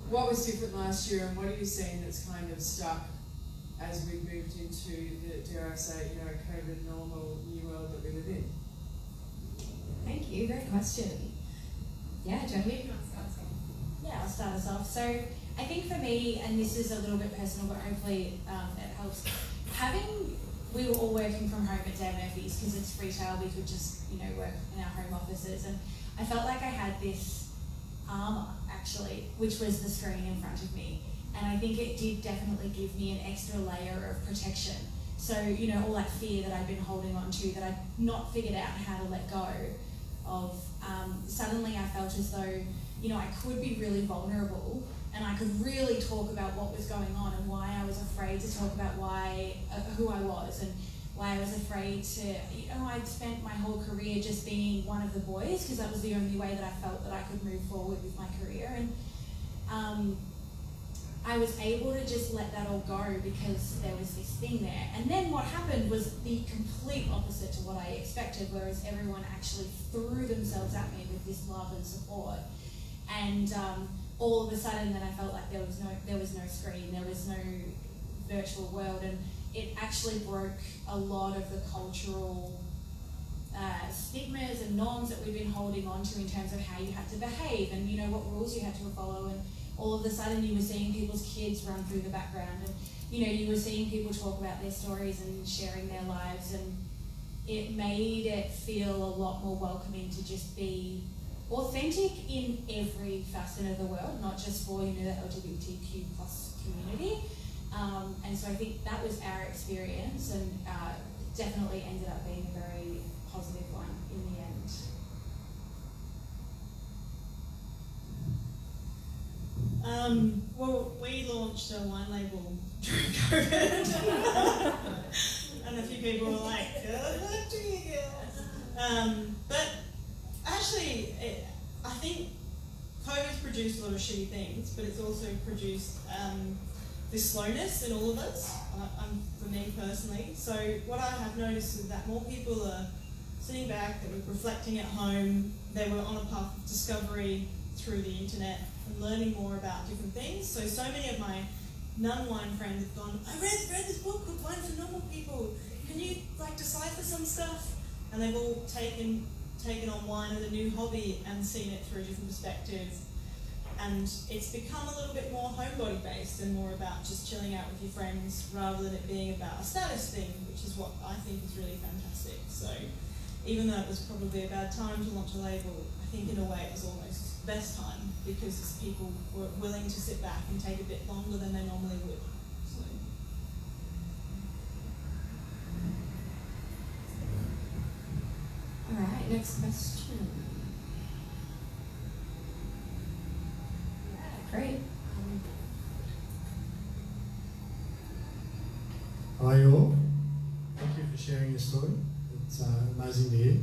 What was different last year, and what are you seeing that's kind of stuck as we've moved into the, dare I say, COVID normal new world that we live in? Thank you, great question. Yeah, Genevieve? Yeah, I'll start us off. So I think for me, and this is a little bit personal, but hopefully it helps, we were all working from home at Dan Murphy's because it's retail, we could just, work in our home offices, and I felt like I had this armour, actually, which was the screen in front of me, and I think it did definitely give me an extra layer of protection. So, all that fear that I'd been holding on to, that I'd not figured out how to let go of, suddenly I felt as though, I could be really vulnerable, and I could really talk about what was going on and why I was afraid to talk about who I was, and why I was afraid to, I'd spent my whole career just being one of the boys because that was the only way that I felt that I could move forward with my career, and I was able to just let that all go because there was this thing there. And then what happened was the complete opposite to what I expected, whereas everyone actually threw themselves at me with this love and support. And all of a sudden then I felt like there was no screen, there was no virtual world, and it actually broke a lot of the cultural stigmas and norms that we've been holding on to in terms of how you had to behave and what rules you had to follow. And all of a sudden you were seeing people's kids run through the background, and you were seeing people talk about their stories and sharing their lives, and it made it feel a lot more welcoming to just be authentic in every facet of the world, not just for the LGBTQ plus community. And so I think that was our experience, and definitely ended up being a very positive one in the end. Well, we launched a wine label during COVID, and a few people were like, "Good luck to you girls." But actually, I think COVID's produced a lot of shitty things, but it's also produced this slowness in all of us, for me personally. So what I have noticed is that more people are sitting back, they were reflecting at home, they were on a path of discovery through the internet and learning more about different things. So many of my non-wine friends have gone, I read this book called Wine for Normal People. Can you decipher some stuff? And they've all taken on wine as a new hobby and seen it through a different perspective. And it's become a little bit more homebody based and more about just chilling out with your friends rather than it being about a status thing, which is what I think is really fantastic. So even though it was probably a bad time to launch a label, I think in a way it was almost the best time because people were willing to sit back and take a bit longer than they normally would. So. All right, next question. Yeah, great. Hi all. Thank you for sharing your story. It's amazing to hear.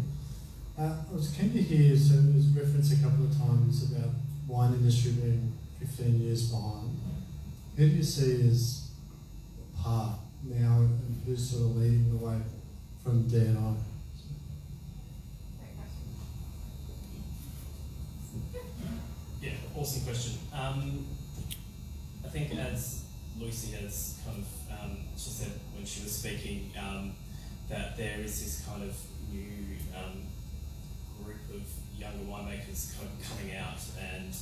I was keen to hear, so there was reference a couple of times about wine industry being 15 years behind. Who do you see as part now and who's sort of leading the way from D&I? Yeah, awesome question. I think as Lucy has kind of, she said when she was speaking, that there is this kind of new group of younger winemakers kind of coming out and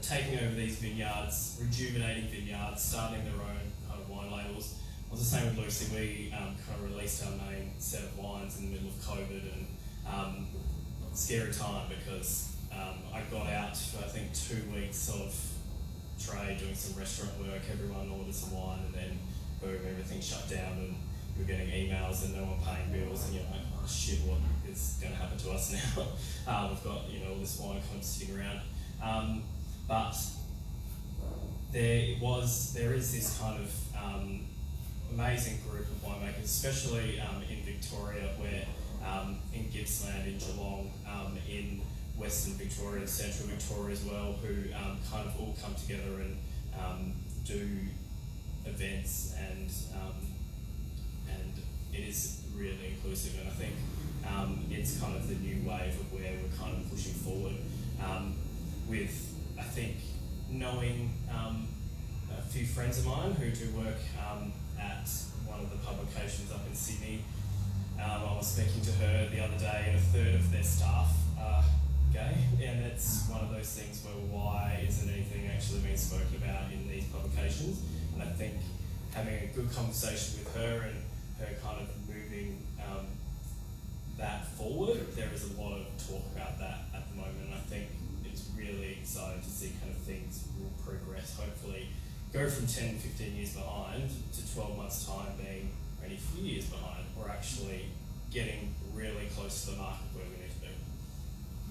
taking over these vineyards, rejuvenating vineyards, starting their own kind of wine labels. I was the same with Lucy. We kind of released our main set of wines in the middle of COVID, and scary time because I got out for I think 2 weeks of trade, doing some restaurant work. Everyone ordered some wine, and then boom, everything shut down, and you're getting emails and no one paying bills, and you're like, oh shit, what is going to happen to us now? We've got all this wine kind of sitting around. But there is this kind of amazing group of winemakers, especially in Victoria, where in Gippsland, in Geelong, in Western Victoria, Central Victoria as well, who kind of all come together and do events, and it is really inclusive, and I think it's kind of the new wave of where we're kind of pushing forward with, I think, knowing a few friends of mine who do work at one of the publications up in Sydney. I was speaking to her the other day, and a third of their staff are gay, and it's one of those things where why isn't anything actually being spoken about in these publications? And I think having a good conversation with her and her kind of moving that forward, there is a lot of talk about that at the moment, and I think it's really exciting to see kind of things will progress, hopefully go from 10, 15 years behind to 12 months time being only a few years behind, or actually getting really close to the market where we need to be.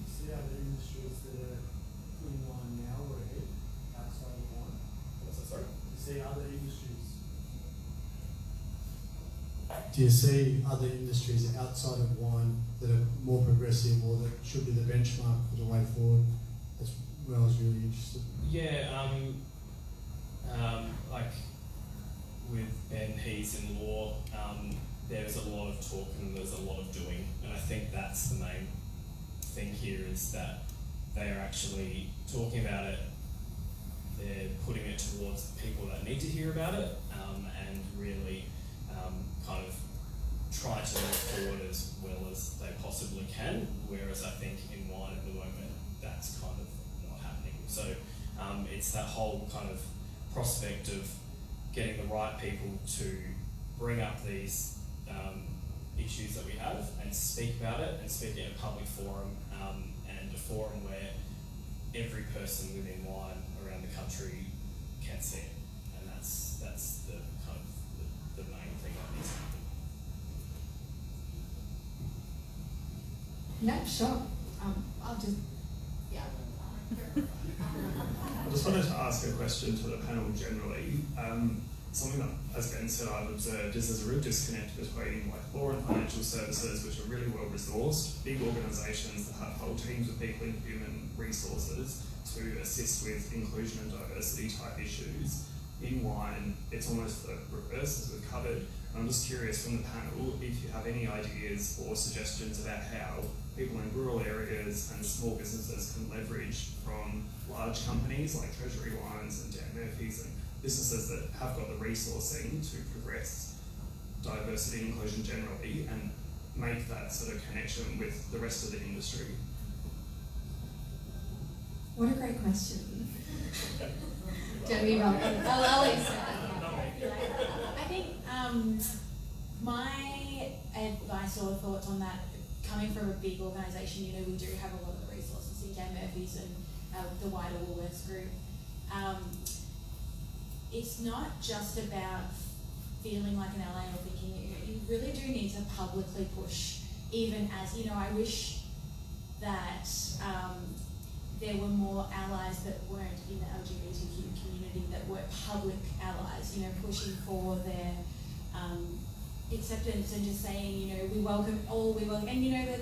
You see other industries that are in wine now or ahead outside of wine? What's that, sorry? You see other industries? Do you see other industries outside of wine that are more progressive or that should be the benchmark for the way forward? That's where I was really interested. Yeah, like with Ben, he's in law, there's a lot of talk and there's a lot of doing, and I think that's the main thing here, is that they are actually talking about it, they're putting it towards the people that need to hear about it, and really kind of try to move forward as well as they possibly can, whereas I think in wine at the moment that's kind of not happening. So it's that whole kind of prospect of getting the right people to bring up these issues that we have and speak about it, and speak in a public forum, and a forum where every person within wine around the country can see it, and that's the kind of the main thing that needs to happen. Yeah, sure. I'll just, yeah. I just wanted to ask a question to the panel generally. Something that, as Ben said, I've observed is there's a real disconnect between like law and financial services, which are really well resourced, big organisations that have whole teams of people in human resources to assist with inclusion and diversity type issues. In wine, it's almost the reverse, as we've covered. I'm just curious from the panel if you have any ideas or suggestions about how people in rural areas and small businesses can leverage from large companies like Treasury Wines and Dan Murphy's and businesses that have got the resourcing to progress diversity and inclusion generally and make that sort of connection with the rest of the industry. What a great question. Genevieve Buckman. I'll let you say that. I think my advice or thoughts on that, coming from a big organisation, you know, we do have a lot of the resources in Dan Murphy's and the wider Woolworths group. It's not just about feeling like an ally or thinking, you really do need to publicly push, even as, you know, I wish that there were more allies that weren't in the LGBTQ community, that were public allies, you know, pushing for their acceptance and just saying, you know, we welcome, and you know that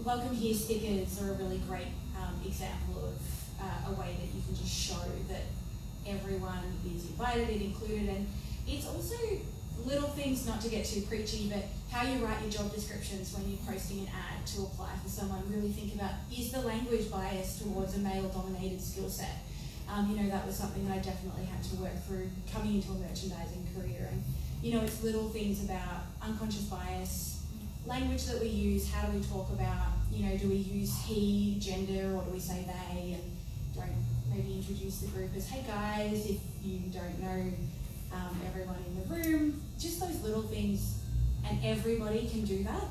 welcome here stickers are a really great example of a way that you can just show that everyone is invited and included. And it's also little things, not to get too preachy, but how you write your job descriptions when you're posting an ad to apply for someone. Really think about, is the language biased towards a male-dominated skill set? You know, that was something that I definitely had to work through coming into a merchandising career. And, you know, it's little things about unconscious bias, language that we use, how do we talk about, you know, do we use he, gender, or do we say they, and don't maybe introduce the group as, hey guys, if you don't know everyone in the room, just those little things, and everybody can do that,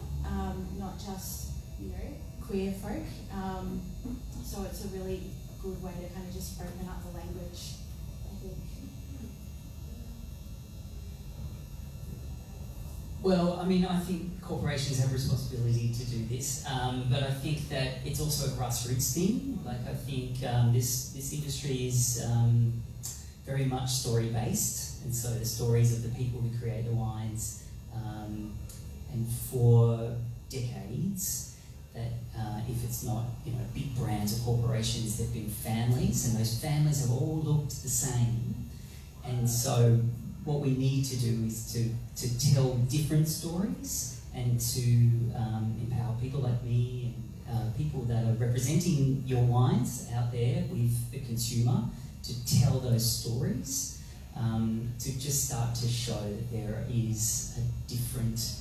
not just, you know, queer folk. So it's a really good way to kind of just open up the language, I think. Well, I mean, I think corporations have a responsibility to do this, but I think that it's also a grassroots thing. Like, I think this industry is very much story-based, and so the stories of the people who create the wines, and for decades, that if it's not big brands or corporations, they've been families, and those families have all looked the same. And so what we need to do is to tell different stories and to empower people like me and people that are representing your wines out there with the consumer to tell those stories, to just start to show that there is a different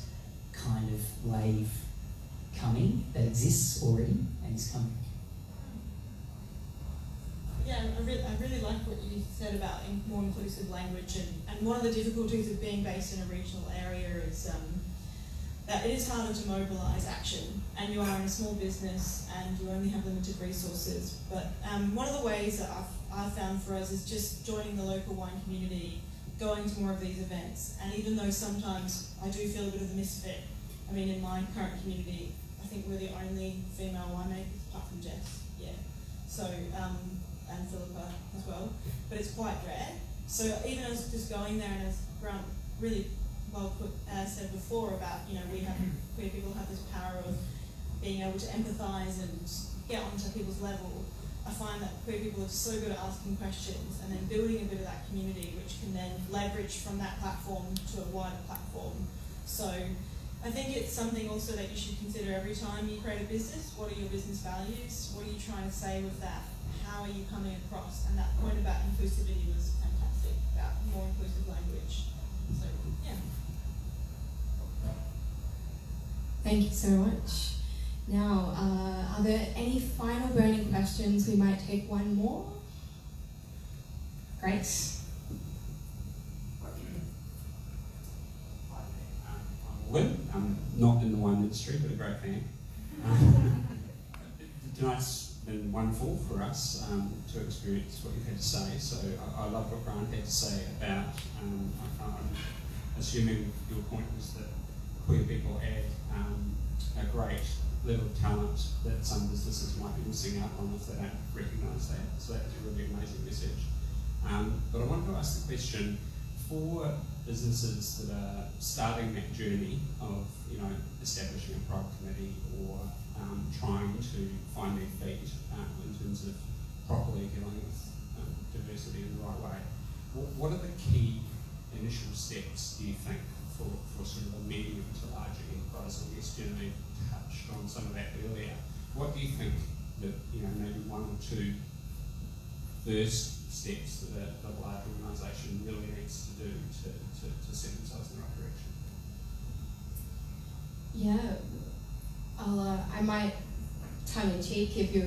kind of wave coming that exists already and is coming. Yeah, I really like what you said about more inclusive language, and one of the difficulties of being based in a regional area is that it is harder to mobilise action, and you are in a small business and you only have limited resources. But one of the ways that I've found for us is just joining the local wine community, going to more of these events, and even though sometimes I do feel a bit of a misfit, I mean in my current community, I think we're the only female winemakers apart from Jess, yeah. So, and Philippa as well, but it's quite rare. So even as just going there, and as Grant really well put, said before about, queer people have this power of being able to empathise and get onto people's level. I find that queer people are so good at asking questions and then building a bit of that community, which can then leverage from that platform to a wider platform. So I think it's something also that you should consider every time you create a business. What are your business values? What are you trying to say with that? How are you coming across? And that point about inclusivity was fantastic, about more inclusive language. So, yeah. Thank you so much. Now, are there any final burning questions? We might take one more. Great. I'm Mullen. I'm not in the wine industry, but a great fan. Tonight's been wonderful for us to experience what you've had to say. So I love what Grant had to say about, I'm assuming your point was that queer people add a great level of talent that some businesses might be missing out on if they don't recognise that. So that's a really amazing message. But I wanted to ask the question, for businesses that are starting that journey of establishing a private committee or trying to find their feet in terms of properly dealing with diversity in the right way, what are the key initial steps, do you think, for sort of a medium to larger enterprise? I guess Genevieve touched on some of that earlier. What do you think that maybe one or two first steps that a large organisation really needs to do to set themselves in the right direction? Yeah, I might tongue in cheek give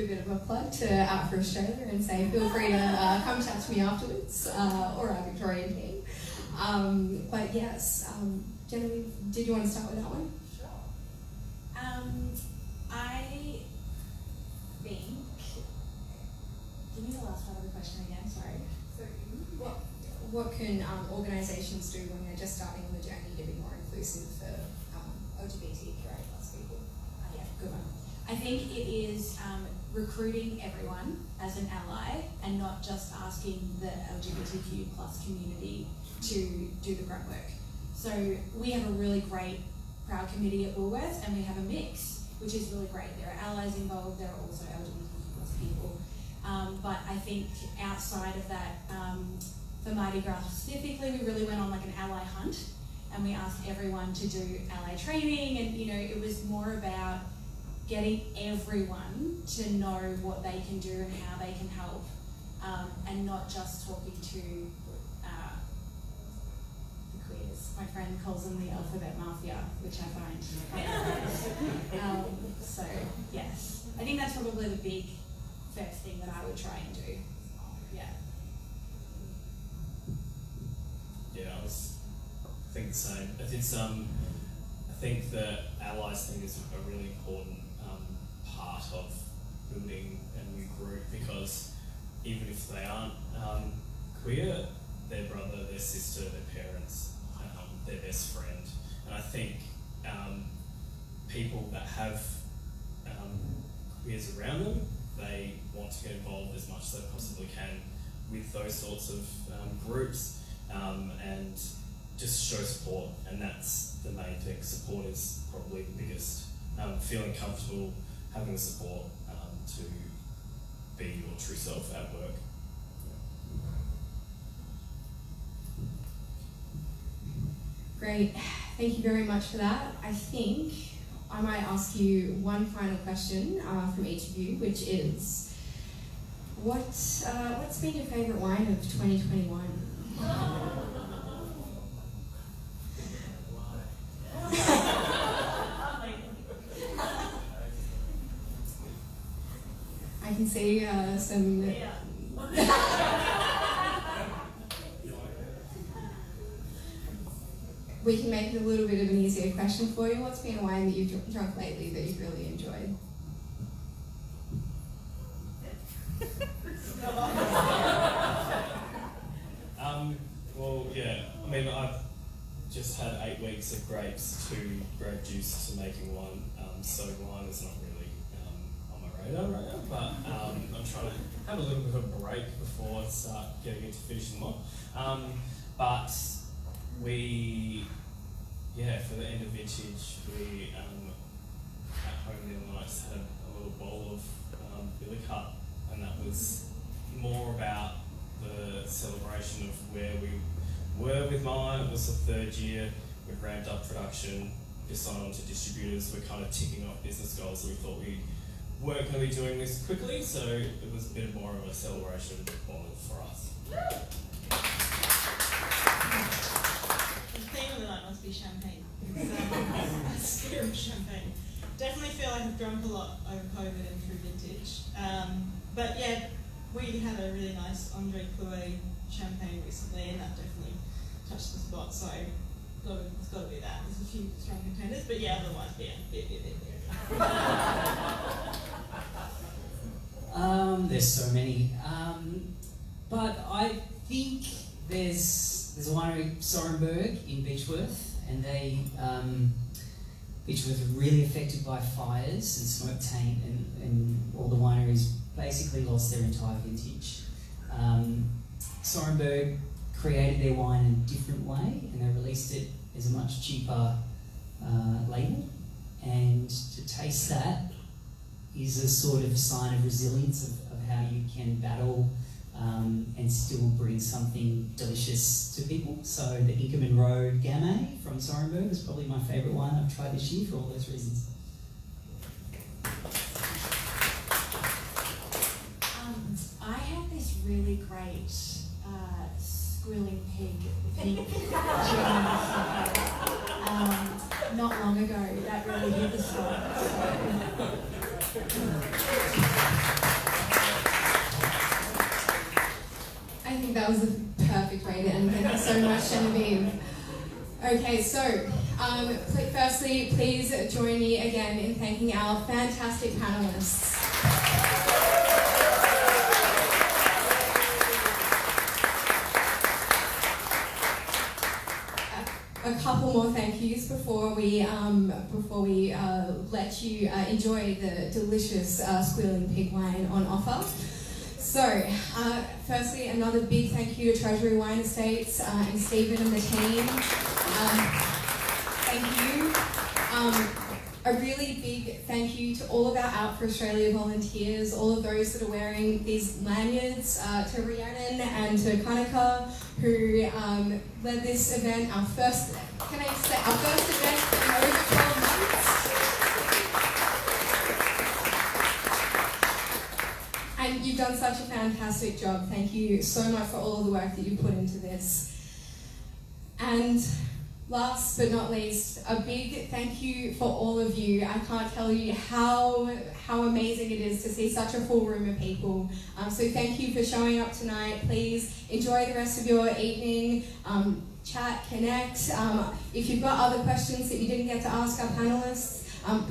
a bit of a plug to Out for Australia and say feel free to come chat to me afterwards, or our Victorian team. But yes, Genevieve, did you want to start with that one? Sure. I think. Give me the last part of the question again. Sorry. So, what can organisations do when they're just starting on the journey to be more inclusive for LGBTQIA+ people? Yeah, good one. I think it is recruiting everyone as an ally and not just asking the LGBTQ+ community to do the grunt work. So we have a really great proud committee at Woolworths, and we have a mix, which is really great. There are allies involved, there are also LGBTQ+ people. But I think outside of that, for Mardi Gras specifically, we really went on like an ally hunt, and we asked everyone to do ally training, and it was more about getting everyone to know what they can do and how they can help, and not just talking to the queers. My friend calls them the alphabet mafia, which I find quite so yes, I think that's probably the big first thing that I would try and do. Yeah. Yeah, I think the same. I think the allies thing is a really important part of building a new group, because even if they aren't queer, their brother, their sister, their parents, their best friend. And I think people that have queers around them, they want to get involved as much as they possibly can. with those sorts of groups and just show support, and that's the main thing. Support is probably the biggest. Feeling comfortable, having the support to be your true self at work. Great, thank you very much for that. I think I might ask you one final question from each of you, which is, what's been your favourite wine of 2021? I can see some... We can make it a little bit of an easier question for you. What's been a wine that you've drunk lately that you've really enjoyed? Well, yeah, I mean, I've just had 8 weeks of grapes to grape juice to making wine, so wine is not really on my radar right now, but I'm trying to have a little bit of a break before I start getting into finishing them off. But we, for the end of vintage, we at home the other night had a little bowl of Billy Cut, and that was more about the celebration of where we were with mine. It was the 3rd year, we've ramped up production, just signed on to distributors, we're kind of ticking off business goals that we thought we weren't going to be doing this quickly, so it was a bit more of a celebration bottle for us. The theme of the night must be champagne. A spear of champagne. Definitely feel like I've drunk a lot over COVID and through vintage. But yeah, we had a really nice Andre Clouet champagne recently, and that definitely touched the spot. So it's got to be that. There's a few strong contenders, but yeah, otherwise, beer. There's so many, but I think there's a winery, Sorenberg, in Beechworth, and they Beechworth were really affected by fires and smoke taint, and all the wineries basically lost their entire vintage. Sorenberg created their wine in a different way, and they released it as a much cheaper label, and to taste that is a sort of sign of resilience of how you can battle and still bring something delicious to people. So the Inkerman Road Gamay from Sorenberg is probably my favourite wine I've tried this year for all those reasons. I had this really great squilling pig not long ago. That really hit the spot. I think that was the perfect way to end. Thank you so much, Genevieve. Okay, so firstly, please join me again in thanking our fantastic panelists. A couple more thank yous before we let you enjoy the delicious squealing pig wine on offer. So, firstly, another big thank you to Treasury Wine Estates and Stephen and the team. Thank you. A really big thank you to all of our Out for Australia volunteers, all of those that are wearing these lanyards, to Rhiannon and to Kanika, who led this event, our first event in over 12 months. And you've done such a fantastic job. Thank you so much for all of the work that you put into this. And last but not least, a big thank you for all of you. I can't tell you how amazing it is to see such a full room of people. So thank you for showing up tonight. Please enjoy the rest of your evening. Chat, connect. If you've got other questions that you didn't get to ask our panelists,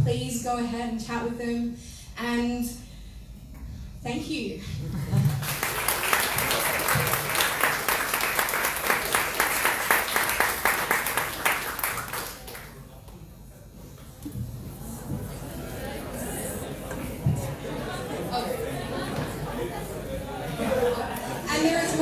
please go ahead and chat with them. And thank you. And there is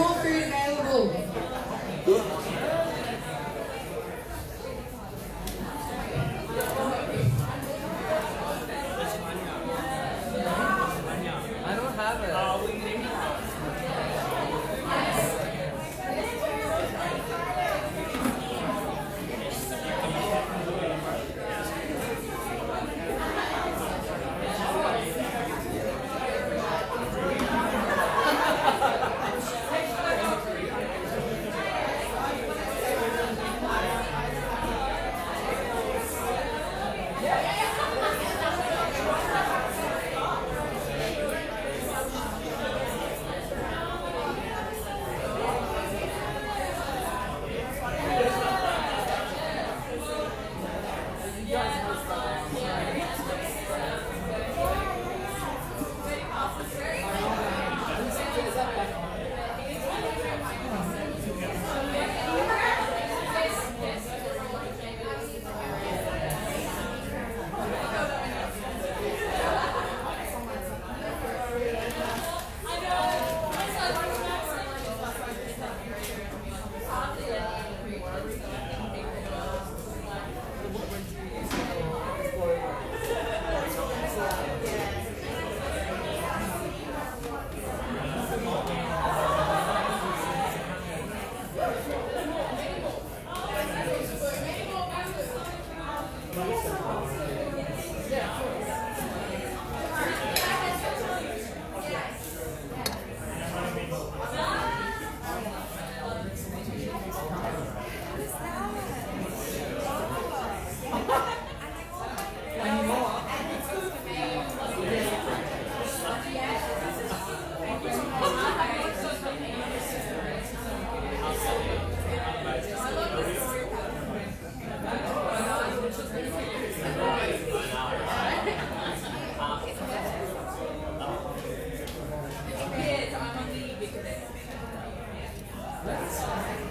Let's